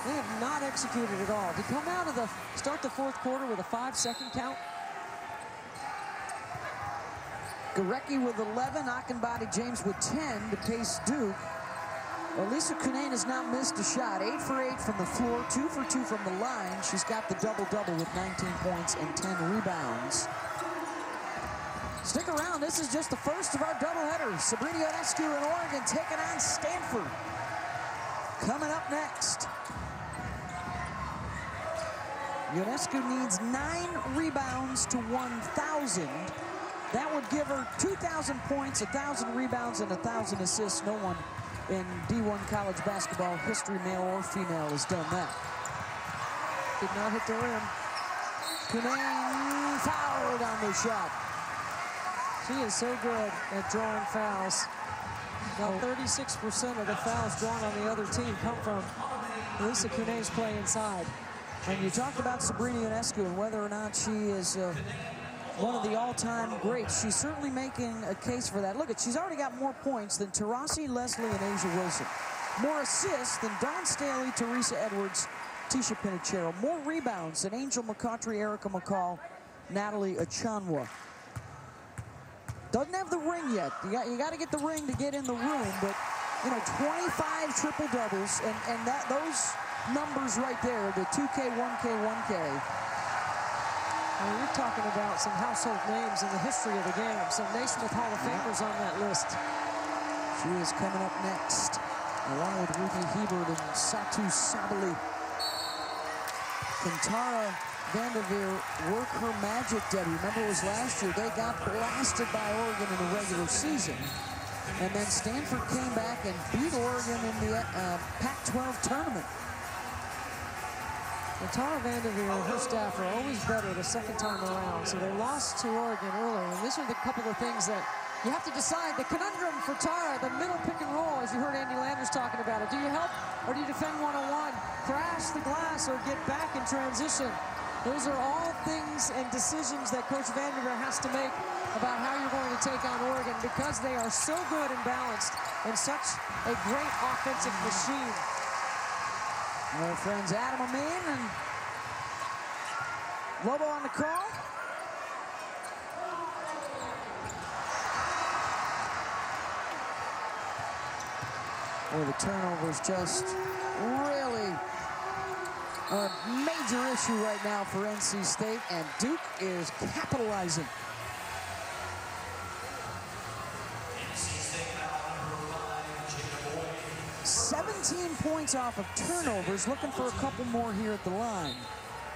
[SPEAKER 3] They have not executed at all. To come out of start the fourth quarter with a 5-second count.
[SPEAKER 4] Gorecki with 11, Achenbody James with 10 to pace Duke. Well, Lisa Cunnane has not missed a shot. 8 for 8 from the floor, 2 for 2 from the line. She's got the double-double with 19 points and 10 rebounds. Stick around. This is just the first of our doubleheaders. Sabrina Ionescu in Oregon taking on Stanford. Coming up next. Ionescu needs 9 rebounds to 1,000. That would give her 2,000 points, 1,000 rebounds, and 1,000 assists. No one in D1 college basketball history, male or female, has done that. Did not hit the rim. Cunnane fouled on the shot.
[SPEAKER 3] She is so good at drawing fouls. Now 36% of the fouls drawn on the other team come from Lisa Cunnane's play inside.
[SPEAKER 4] And you talked about Sabrina Ionescu and whether or not she is one of the all-time greats. She's certainly making a case for that. Look, she's already got more points than Taurasi, Leslie, and Asia Wilson. More assists than Dawn Staley, Teresa Edwards, Tisha Pinachero. More rebounds than Angel McCautry, Erica McCall, Natalie Achanwa. Doesn't have the ring yet. You got to get the ring to get in the room, but, you know, 25 triple-doubles, and those numbers right there, the 2K, 1K, 1K.
[SPEAKER 3] I mean, you're talking about some household names in the history of the game. Some Naismith Hall of Famers on that list.
[SPEAKER 4] She is coming up next, along with Ruthie Hebert and Satu Sabali. Can Tara Vanderveer work her magic, Debbie? Remember, it was last year. They got blasted by Oregon in the regular season. And then Stanford came back and beat Oregon in the Pac-12 tournament.
[SPEAKER 3] Well, Tara Vanderveer and her staff are always better the second time around. So they lost to Oregon earlier. And these are the couple of things that you have to decide. The conundrum for Tara, the middle pick and roll, as you heard Andy Landers talking about it. Do you help or do you defend one-on-one? Crash the glass or get back in transition? Those are all things and decisions that Coach Vanderveer has to make about how you're going to take on Oregon because they are so good and balanced and such a great offensive machine.
[SPEAKER 4] Our friends Adam Amin and Lobo on the call. Well, the turnovers just really a major issue right now for NC State, and Duke is capitalizing. Points off of turnovers, looking for a couple more here at the line.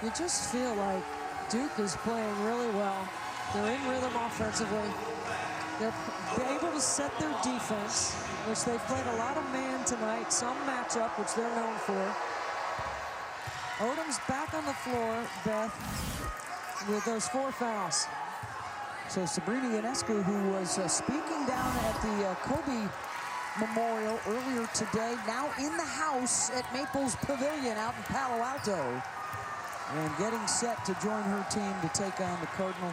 [SPEAKER 3] You just feel like Duke is playing really well. They're in rhythm offensively. They're able to set their defense, which they've played a lot of man tonight, some matchup, which they're known for. Odom's back on the floor, Beth, with those 4 fouls.
[SPEAKER 4] So Sabrina Ionescu, who was speaking down at the Kobe Memorial earlier today, now in the house at Maples Pavilion out in Palo Alto, and getting set to join her team to take on the Cardinal.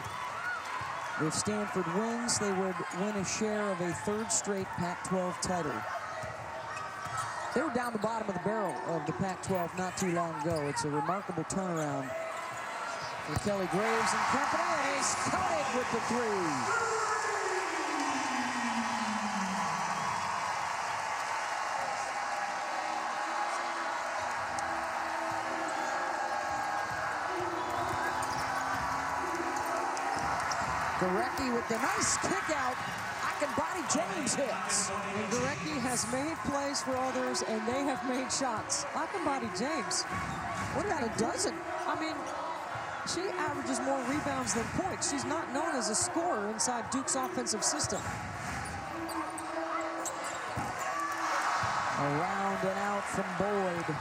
[SPEAKER 4] If Stanford wins, they would win a share of a 3rd straight Pac-12 title. They were down the bottom of the barrel of the Pac-12 not too long ago. It's a remarkable turnaround for Kelly Graves and company, and he's counted with the 3. Gorecki with the nice kick out. Akinbody James hits.
[SPEAKER 3] And Gorecki has made plays for others, and they have made shots. Akinbody James,
[SPEAKER 4] what about a dozen?
[SPEAKER 3] I mean, she averages more rebounds than points. She's not known as a scorer inside Duke's offensive system.
[SPEAKER 4] Around and out from Boyd.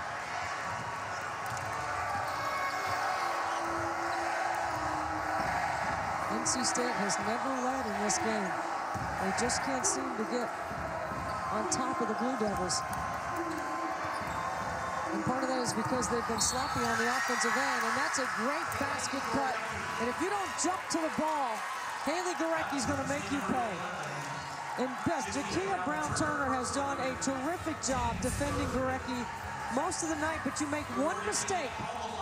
[SPEAKER 3] NC State has never led in this game. They just can't seem to get on top of the Blue Devils. And part of that is because they've been sloppy on the offensive end, and that's a great basket cut. And if you don't jump to the ball, Haley Gorecki's going to make you pay. And Beth, Jakia Brown-Turner has done a terrific job defending Gorecki most of the night, but you make one mistake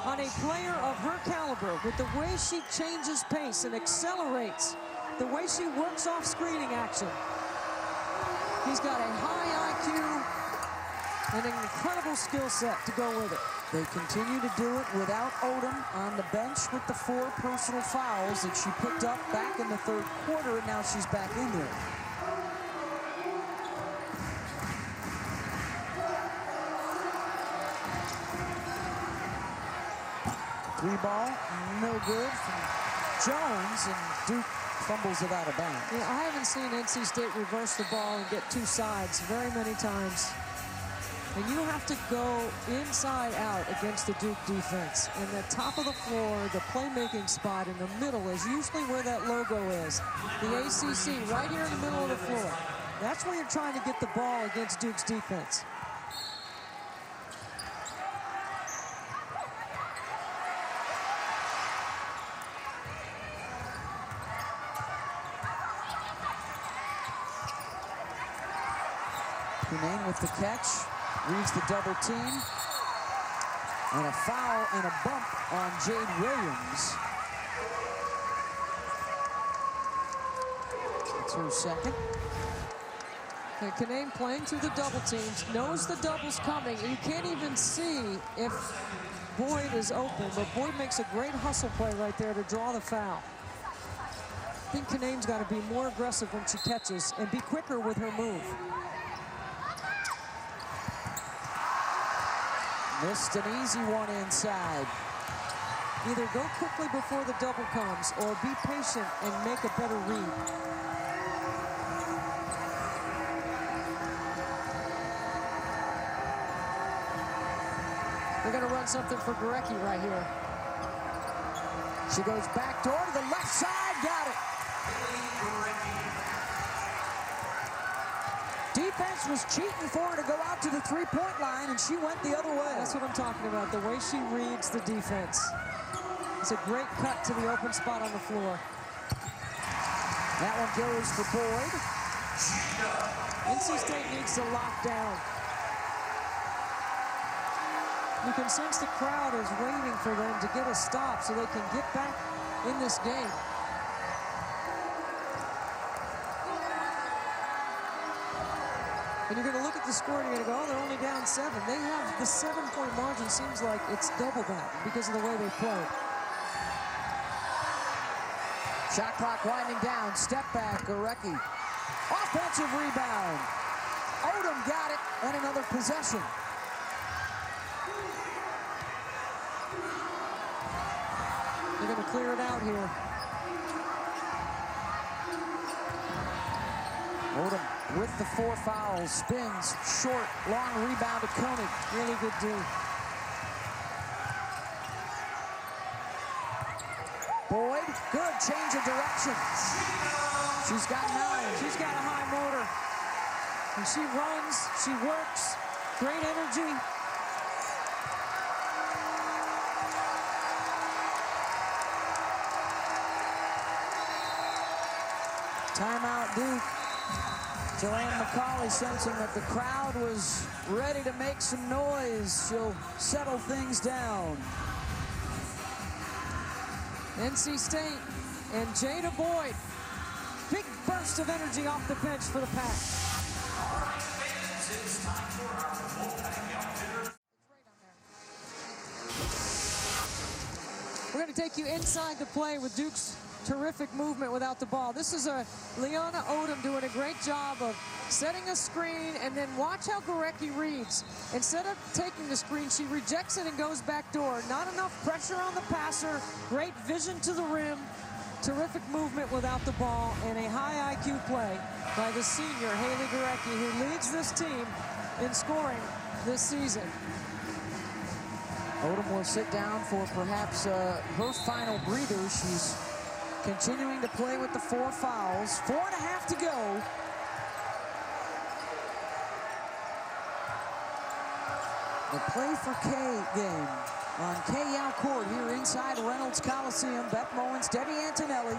[SPEAKER 3] on a player of her caliber with the way she changes pace and accelerates, the way she works off screening action. He's got a high IQ, and an incredible skill set to go with it.
[SPEAKER 4] They continue to do it without Odom on the bench with the 4 personal fouls that she picked up back in the third quarter, and now she's back in there. Three ball, no good from Jones, and Duke fumbles it out of bounds.
[SPEAKER 3] Yeah, I haven't seen NC State reverse the ball and get 2 sides very many times. And you have to go inside out against the Duke defense. And the top of the floor, the playmaking spot in the middle is usually where that logo is. The ACC, right here in the middle of the floor. That's where you're trying to get the ball against Duke's defense.
[SPEAKER 4] Cunane with the catch, reads the double team, and a foul and a bump on Jade Williams. It's her second.
[SPEAKER 3] And Cunane playing through the double teams, knows the double's coming, and you can't even see if Boyd is open, but Boyd makes a great hustle play right there to draw the foul. I think Cunane's got to be more aggressive when she catches and be quicker with her move.
[SPEAKER 4] Missed an easy one inside.
[SPEAKER 3] Either go quickly before the double comes or be patient and make a better read. They're going to run something for Gorecki right here.
[SPEAKER 4] She goes back door to the left side, got it. Defense was cheating for her to go out to the three-point line, and she went the other way.
[SPEAKER 3] That's what I'm talking about, the way she reads the defense. It's a great cut to the open spot on the floor.
[SPEAKER 4] That one goes for Boyd.
[SPEAKER 3] NC State needs to lock down. You can sense the crowd is waiting for them to get a stop so they can get back in this game. And you're going to look at the score and you're going to go, oh, they're only down 7. They have the 7-point margin. Seems like it's double that because of the way they played.
[SPEAKER 4] Shot clock winding down. Step back, Gorecki. Offensive rebound. Odom got it, and another possession.
[SPEAKER 3] They're going to clear it out here.
[SPEAKER 4] Odom with the 4 fouls, spins, short, long rebound to Koenig.
[SPEAKER 3] Really good D.
[SPEAKER 4] Boyd, good change of direction. She's got 9.
[SPEAKER 3] She's got a high motor. And she runs, she works, great energy.
[SPEAKER 4] Timeout Duke. Joanne McCauley sensing that the crowd was ready to make some noise. She'll settle things down.
[SPEAKER 3] NC State and Jada Boyd. Big burst of energy off the bench for the Pack.
[SPEAKER 5] All right, fans, it's time for our Wolfpack outfitter.
[SPEAKER 3] We're going to take you inside the play with Duke's terrific movement without the ball. This is Leona Odom doing a great job of setting a screen, and then watch how Gorecki reads. Instead of taking the screen, she rejects it and goes back door. Not enough pressure on the passer. Great vision to the rim. Terrific movement without the ball, and a high IQ play by the senior Haley Gorecki, who leads this team in scoring this season.
[SPEAKER 4] Odom will sit down for perhaps her final breather. She's continuing to play with the 4 fouls. 4.5 to go. The Play for K game on KL Court here inside Reynolds Coliseum. Beth Mowens, Debbie Antonelli.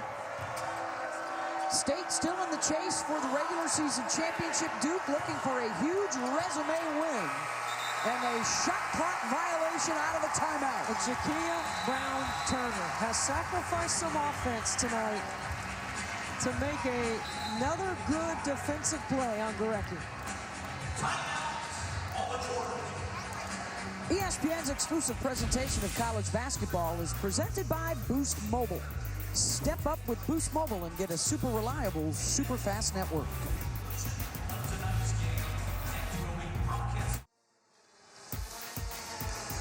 [SPEAKER 4] State still in the chase for the regular season championship. Duke looking for a huge resume win. And a shot clock violation out of the timeout.
[SPEAKER 3] And Jakia Brown-Turner has sacrificed some offense tonight to make another good defensive play on Gorecki.
[SPEAKER 5] Timeout on the
[SPEAKER 4] ESPN's exclusive presentation of college basketball is presented by Boost Mobile. Step up with Boost Mobile and get a super reliable, super fast network.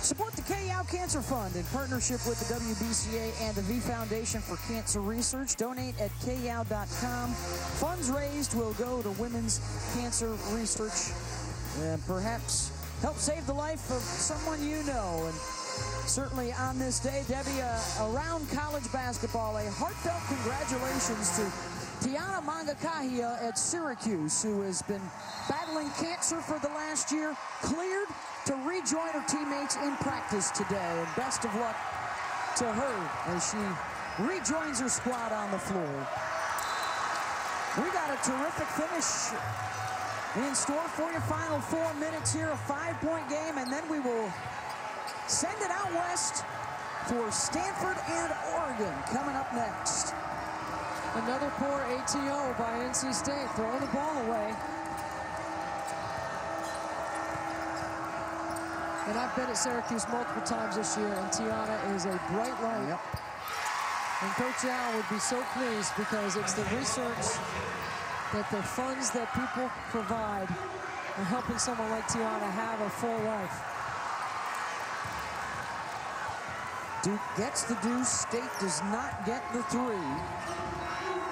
[SPEAKER 4] Support the KYAL Cancer Fund in partnership with the WBCA and the V Foundation for Cancer Research. Donate at kyal.com. Funds raised will go to women's cancer research and perhaps help save the life of someone you know. And certainly on this day, Debbie, around college basketball, a heartfelt congratulations to Tiana Mangakahia at Syracuse, who has been battling cancer for the last year, cleared to rejoin her teammates in practice today. And best of luck to her as she rejoins her squad on the floor. We got a terrific finish in store for you. Final 4 minutes here, a 5-point game, and then we will send it out west for Stanford and Oregon coming up next.
[SPEAKER 3] Another poor ATO by NC State, throwing the ball away. And I've been at Syracuse multiple times this year, and Tiana is a bright light.
[SPEAKER 4] Yep.
[SPEAKER 3] And Coach Al would be so pleased because it's the research that the funds that people provide are helping someone like Tiana have a full life.
[SPEAKER 4] Duke gets the deuce. State does not get the three.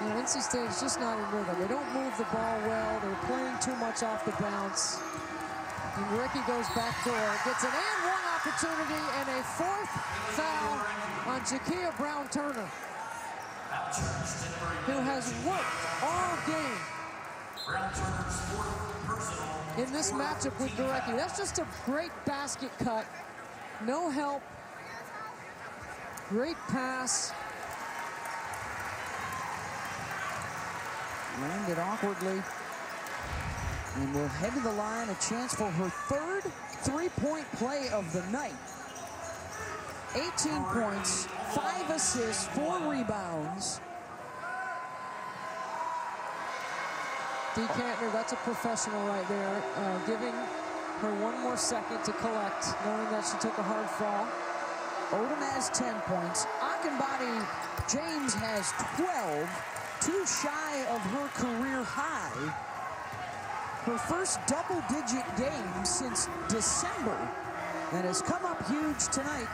[SPEAKER 3] You know, NC State is just not in rhythm. They don't move the ball well. They're playing too much off the bounce. And Ricky goes back door, gets an and one opportunity, and a fourth foul on Jakia Brown-Turner, who has worked all game in this matchup with Gurecki. That's just a great basket cut. No help. Great pass.
[SPEAKER 4] Landed awkwardly. And will head to the line, a chance for her third three-point play of the night. 18 points, 5 assists, 4 rebounds.
[SPEAKER 3] Dee Kantner, that's a professional right there, giving her one more second to collect, knowing that she took a hard fall.
[SPEAKER 4] Odom has 10 points. Akinbadi James has 12, too shy of her career high. Her first double-digit game since December, and has come up huge tonight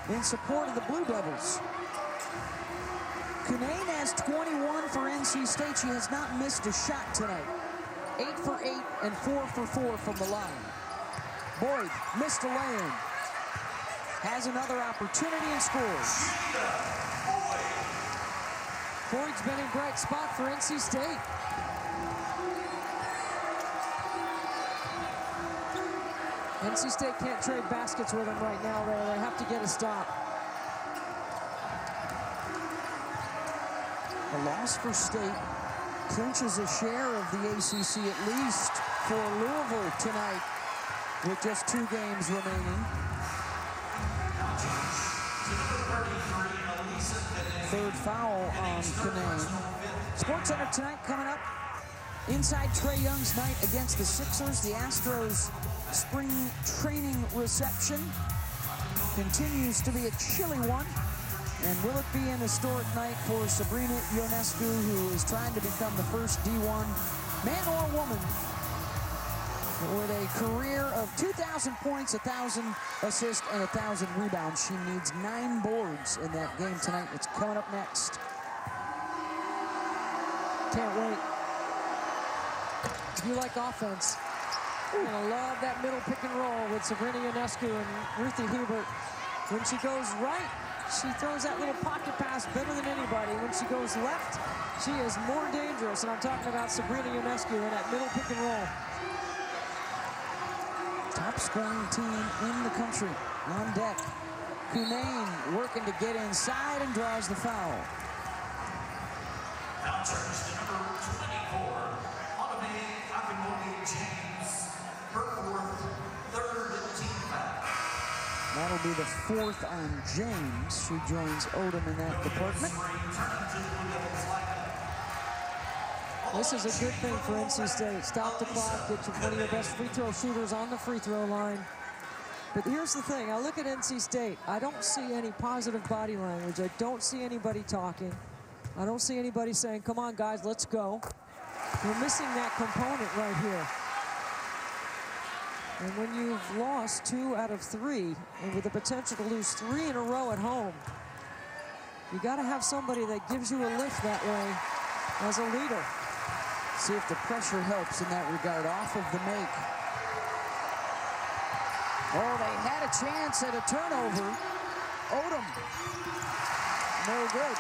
[SPEAKER 4] in support of the Blue Devils. Kunane has 21 for NC State. She has not missed a shot tonight. 8 for 8 and 4 for 4 from the line. Boyd missed a lay-in. Has another opportunity and scores.
[SPEAKER 3] Boyd's been in bright spot for NC State. NC State can't trade baskets with them right now. They have to get a stop.
[SPEAKER 4] A loss for State clinches a share of the ACC at least for Louisville tonight with just 2 games remaining. Third foul on Kunane. SportsCenter tonight coming up. Inside Trae Young's night against the Sixers. The Astros spring training reception continues to be a chilly one. And will it be an historic night for Sabrina Ionescu, who is trying to become the first D1 man or woman with a career of 2,000 points, 1,000 assists, and 1,000 rebounds. She needs 9 boards in that game tonight. It's coming up next.
[SPEAKER 3] Can't wait. If you like offense, you're gonna love that middle pick and roll with Sabrina Ionescu and Ruthie Hebert. When she goes right, she throws that little pocket pass better than anybody. When she goes left, she is more dangerous. And I'm talking about Sabrina Ionescu in that middle pick and roll.
[SPEAKER 4] Top scoring team in the country on deck. Kunane working to get inside and draws the foul.
[SPEAKER 5] Now turns to number 24, James, her 4th, 3rd team foul.
[SPEAKER 4] That'll be the 4th on James. She joins Odom in that department.
[SPEAKER 3] This is a good thing for NC State. Stop the clock, get one of your best free throw shooters on the free throw line. But here's the thing, I look at NC State, I don't see any positive body language. I don't see anybody talking. I don't see anybody saying, come on guys, let's go. We're missing that component right here. And when you've lost 2 out of 3, and with the potential to lose 3 in a row at home, you gotta have somebody that gives you a lift that way as a leader.
[SPEAKER 4] See if the pressure helps in that regard off of the make. Oh, they had a chance at a turnover. Odom. No good.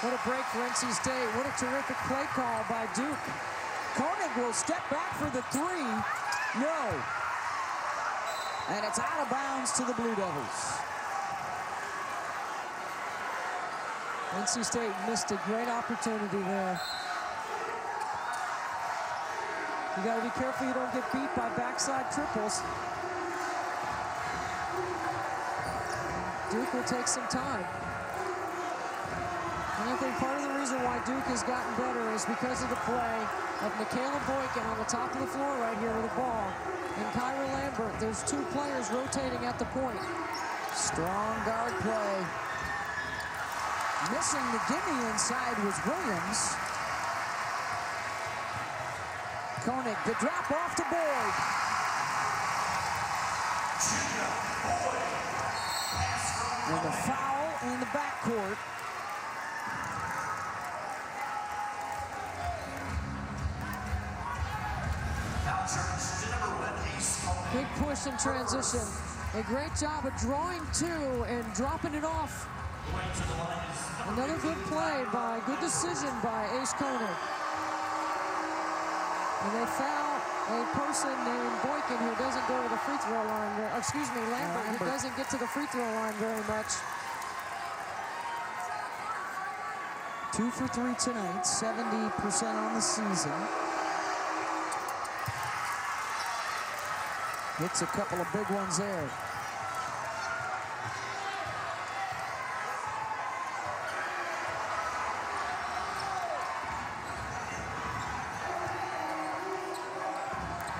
[SPEAKER 3] What a break for NC State. What a terrific play call by Duke.
[SPEAKER 4] Koenig will step back for the 3. No. And it's out of bounds to the Blue Devils.
[SPEAKER 3] NC State missed a great opportunity there. You got to be careful you don't get beat by backside triples. Duke will take some time. And I think part of the reason why Duke has gotten better is because of the play of Michaela Boykin on the top of the floor right here with the ball. And Kyra Lambert, there's 2 players rotating at the point.
[SPEAKER 4] Strong guard play. Missing the gimme inside was Williams. Koenig, the drop off to Boyd. And the foul in the backcourt.
[SPEAKER 3] Big push in transition. A great job of drawing 2 and dropping it off. Another good play good decision by Ace Koenig. And they foul a person named Boykin who doesn't go to the free throw line. Lambert, who doesn't get to the free throw line very much.
[SPEAKER 4] 2 for 3 tonight, 70% on the season. Hits a couple of big ones there.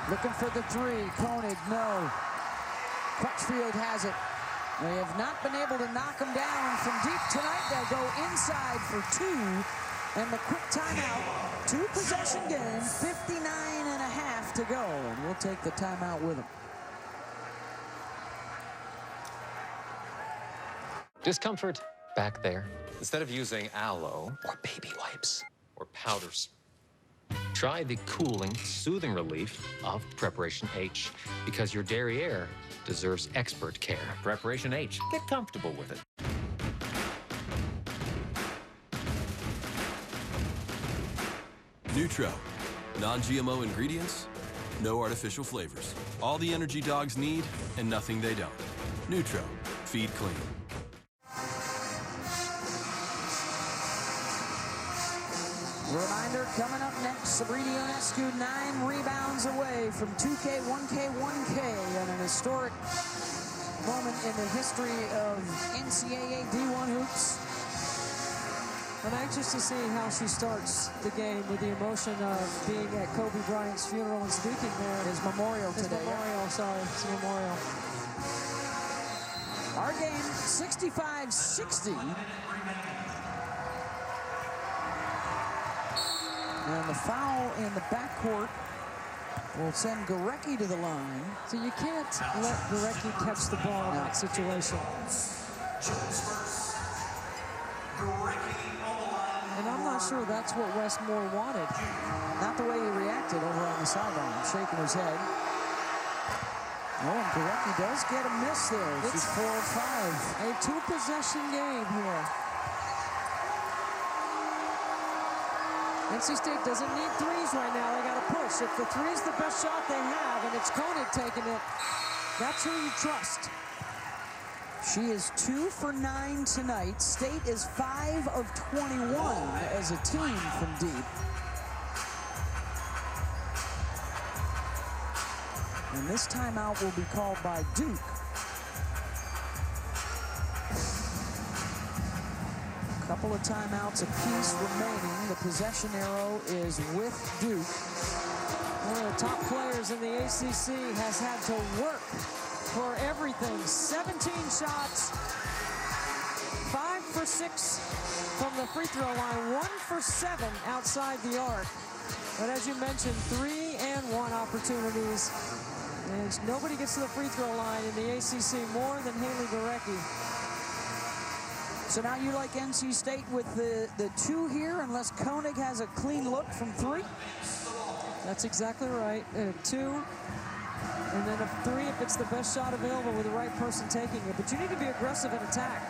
[SPEAKER 4] Looking for the 3, Koenig, no. Crutchfield has it. They have not been able to knock them down from deep tonight. They'll go inside for 2. And the quick timeout, 2-possession game, 59.5 to go. And we'll take the timeout with them.
[SPEAKER 12] Discomfort back there? Instead of using aloe or baby wipes or powders, try the cooling, soothing relief of Preparation H, because your derriere deserves expert care. Preparation H. Get comfortable with it.
[SPEAKER 13] Nutro. Non-GMO ingredients, no artificial flavors. All the energy dogs need and nothing they don't. Nutro. Feed clean.
[SPEAKER 4] Reminder coming up next, Sabrina Ionescu 9 rebounds away from 2K, 1K, 1K, and an historic moment in the history of NCAA D1 hoops.
[SPEAKER 3] I'm anxious to see how she starts the game with the emotion of being at Kobe Bryant's funeral and speaking there.
[SPEAKER 4] His memorial today.
[SPEAKER 3] His memorial, sorry, his memorial.
[SPEAKER 4] Our game, 65-60. And the foul in the backcourt will send Gorecki to the line.
[SPEAKER 3] So you can't let Gorecki catch the ball in that situation. And I'm not sure that's what Westmore wanted.
[SPEAKER 4] Not the way he reacted over on the sideline, shaking his head. Oh, and Gorecki does get a miss there. She's 4 of 5.
[SPEAKER 3] A 2-possession game here. NC State doesn't need 3s right now. They got to push. If the 3's the best shot they have, and it's Koenig taking it, that's who you trust.
[SPEAKER 4] She is 2 for 9 tonight. State is 5 of 21 as a team from deep. And this timeout will be called by Duke. Couple of timeouts apiece remaining. The possession arrow is with Duke.
[SPEAKER 3] One of the top players in the ACC has had to work for everything. 17 shots, 5 for 6 from the free throw line, 1 for 7 outside the arc. But as you mentioned, 3-and-1 opportunities. And nobody gets to the free throw line in the ACC more than Haley Gorecki.
[SPEAKER 4] So now you like NC State with the 2 here, unless Koenig has a clean look from 3?
[SPEAKER 3] That's exactly right. 2, and then a 3 if it's the best shot available with the right person taking it. But you need to be aggressive in attack.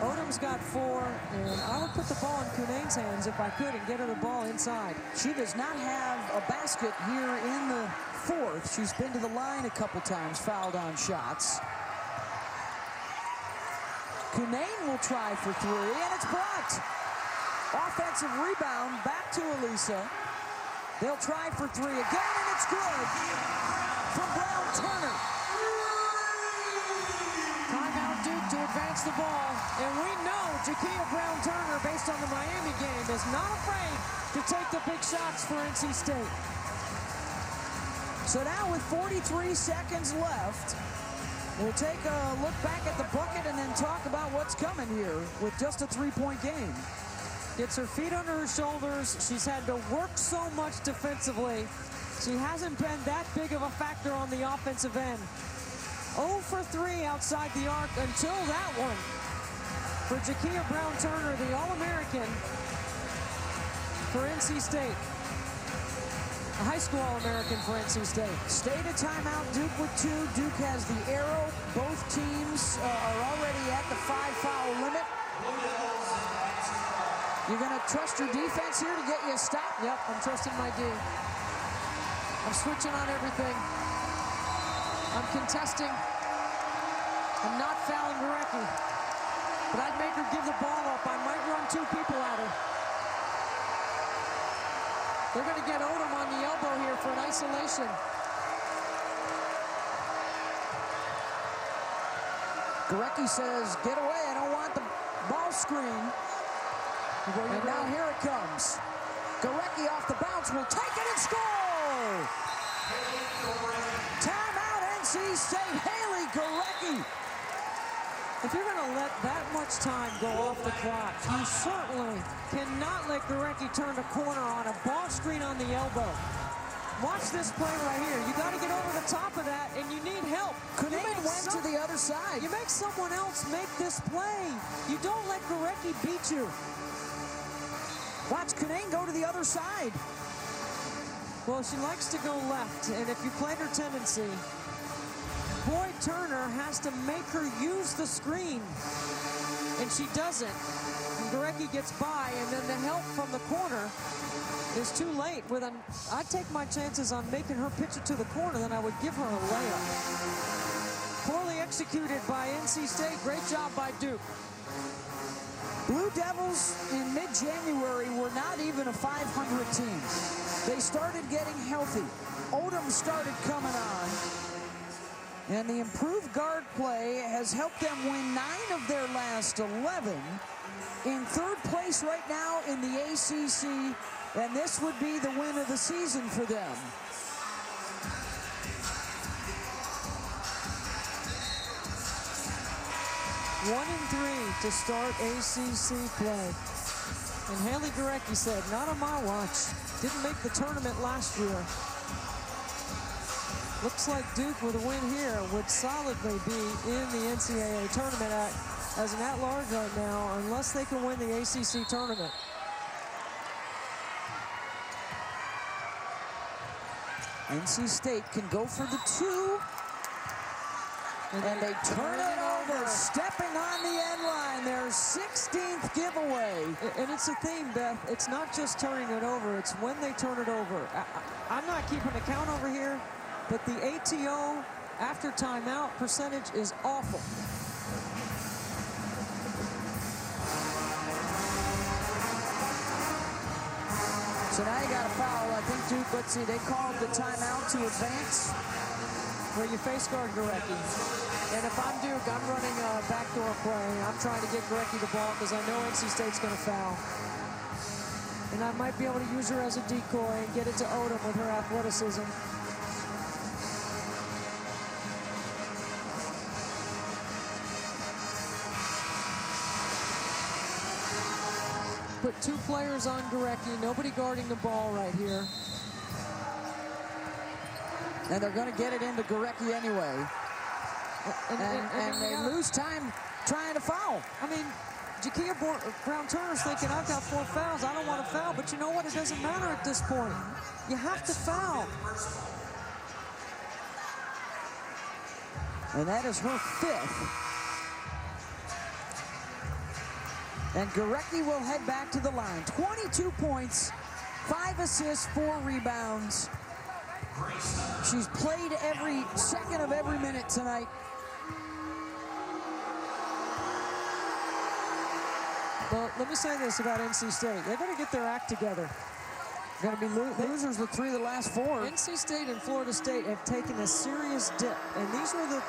[SPEAKER 3] Odom's got 4, and I would put the ball in Cunane's hands if I could and get her the ball inside.
[SPEAKER 4] She does not have a basket here in the 4th. She's been to the line a couple times, fouled on shots. Cunane will try for 3, and it's blocked. Offensive rebound back to Elisa. They'll try for 3 again, and it's good from Brown-Turner.
[SPEAKER 3] Timeout Duke to advance the ball. And we know Jakia Brown-Turner, based on the Miami game, is not afraid to take the big shots for NC State.
[SPEAKER 4] So now with 43 seconds left, we'll take a look back at the bucket and then talk about what's coming here with just a 3-point game.
[SPEAKER 3] Gets her feet under her shoulders. She's had to work so much defensively. She hasn't been that big of a factor on the offensive end. 0 for 3 outside the arc until that one. For Jakia Brown-Turner, the All-American for NC State. A high school All-American for NC State.
[SPEAKER 4] State a timeout, Duke with 2. Duke has the arrow. Both teams are already at the 5-foul limit. You're going to trust your defense here to get you a stop?
[SPEAKER 3] Yep, I'm trusting my D. I'm switching on everything. I'm contesting. I'm not fouling Gorecki. But I'd make her give the ball up. I might run 2 people at her. They're going to get Odom on the elbow here for an isolation.
[SPEAKER 4] Gorecki says, get away, I don't want the ball screen. And now here it comes. Gorecki off the bounce will take it and score! Timeout, NC State, Haley Gorecki.
[SPEAKER 3] If you're going to let that much time go off the clock, you certainly cannot let Gorecki turn the corner on a ball screen on the elbow. Watch this play right here. You got to get over the top of that, and you need help.
[SPEAKER 4] Cunane went to the other side.
[SPEAKER 3] You make someone else make this play. You don't let Gorecki beat you.
[SPEAKER 4] Watch Cunane go to the other side.
[SPEAKER 3] Well, she likes to go left, and if you played her tendency, Boyd Turner has to make her use the screen, and she doesn't. And Gorecki gets by, and then the help from the corner is too late. I'd take my chances on making her pitch it to the corner than I would give her a layup. Poorly executed by NC State. Great job by Duke.
[SPEAKER 4] Blue Devils in mid-January were not even a 500 team. They started getting healthy. Odom started coming on. And the improved guard play has helped them win 9 of their last 11. In 3rd place right now in the ACC, and this would be the win of the season for them.
[SPEAKER 3] One and 3 to start ACC play. And Haley Gorecki said, not on my watch. Didn't make the tournament last year. Looks like Duke with a win here would solidly be in the NCAA tournament as an at-large right now, unless they can win the ACC tournament.
[SPEAKER 4] NC State can go for the 2. And they turn it over, stepping on the end line. Their 16th giveaway.
[SPEAKER 3] And it's a theme, Beth. It's not just turning it over, it's when they turn it over. I'm not keeping a count over here, but the ATO after timeout percentage is awful.
[SPEAKER 4] So now you got a foul. I think Duke, let's see, they called the timeout to advance.
[SPEAKER 3] Where you face guard Gorecki. And if I'm Duke, I'm running a backdoor play. I'm trying to get Gorecki the ball because I know NC State's going to foul. And I might be able to use her as a decoy and get it to Odom with her athleticism. Put 2 players on Gorecki, nobody guarding the ball right here.
[SPEAKER 4] And they're going to get it into Gorecki anyway. And they lose time trying to foul.
[SPEAKER 3] I mean, Jakia Brown-Turner's thinking, I've got 4 fouls, I don't want to foul, but you know what? It doesn't matter at this point. You have to foul.
[SPEAKER 4] And that is her 5th. And Gorecki will head back to the line. 22 points, 5 assists, 4 rebounds. She's played every second of every minute tonight.
[SPEAKER 3] Well, let me say this about NC State. They're going to get their act together.
[SPEAKER 4] Going to be losers with 3 of the last 4.
[SPEAKER 3] NC State and Florida State have taken a serious dip, and these were the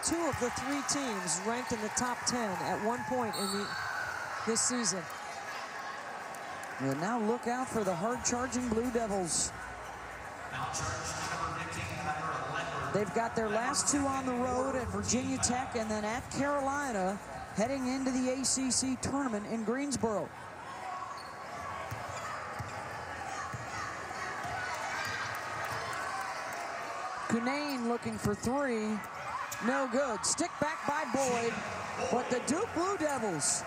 [SPEAKER 3] 2 of the 3 teams ranked in the top 10 at one point in this season.
[SPEAKER 4] And now look out for the hard-charging Blue Devils. They've got their last 2 on the road at Virginia Tech and then at Carolina, heading into the ACC tournament in Greensboro. Cunane looking for 3. No good. Stick back by Boyd. But the Duke Blue Devils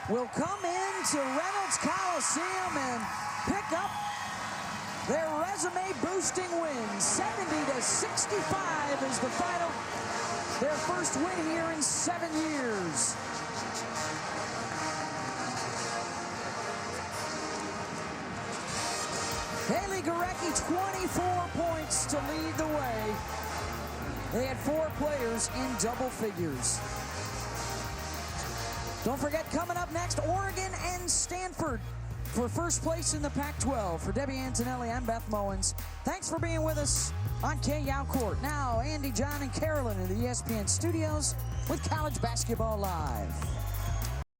[SPEAKER 4] will come into Reynolds Coliseum and pick up their resume-boosting win. 70-65 is the final. Their first win here in 7 years. Haley Gorecki, 24 points to lead the way. They had 4 players in double figures. Don't forget, coming up next, Oregon and Stanford for first place in the Pac-12. For Debbie Antonelli, I'm Beth Mowens. Thanks for being with us on KYOW Court. Now, Andy, John, and Carolyn in the ESPN studios with College Basketball Live.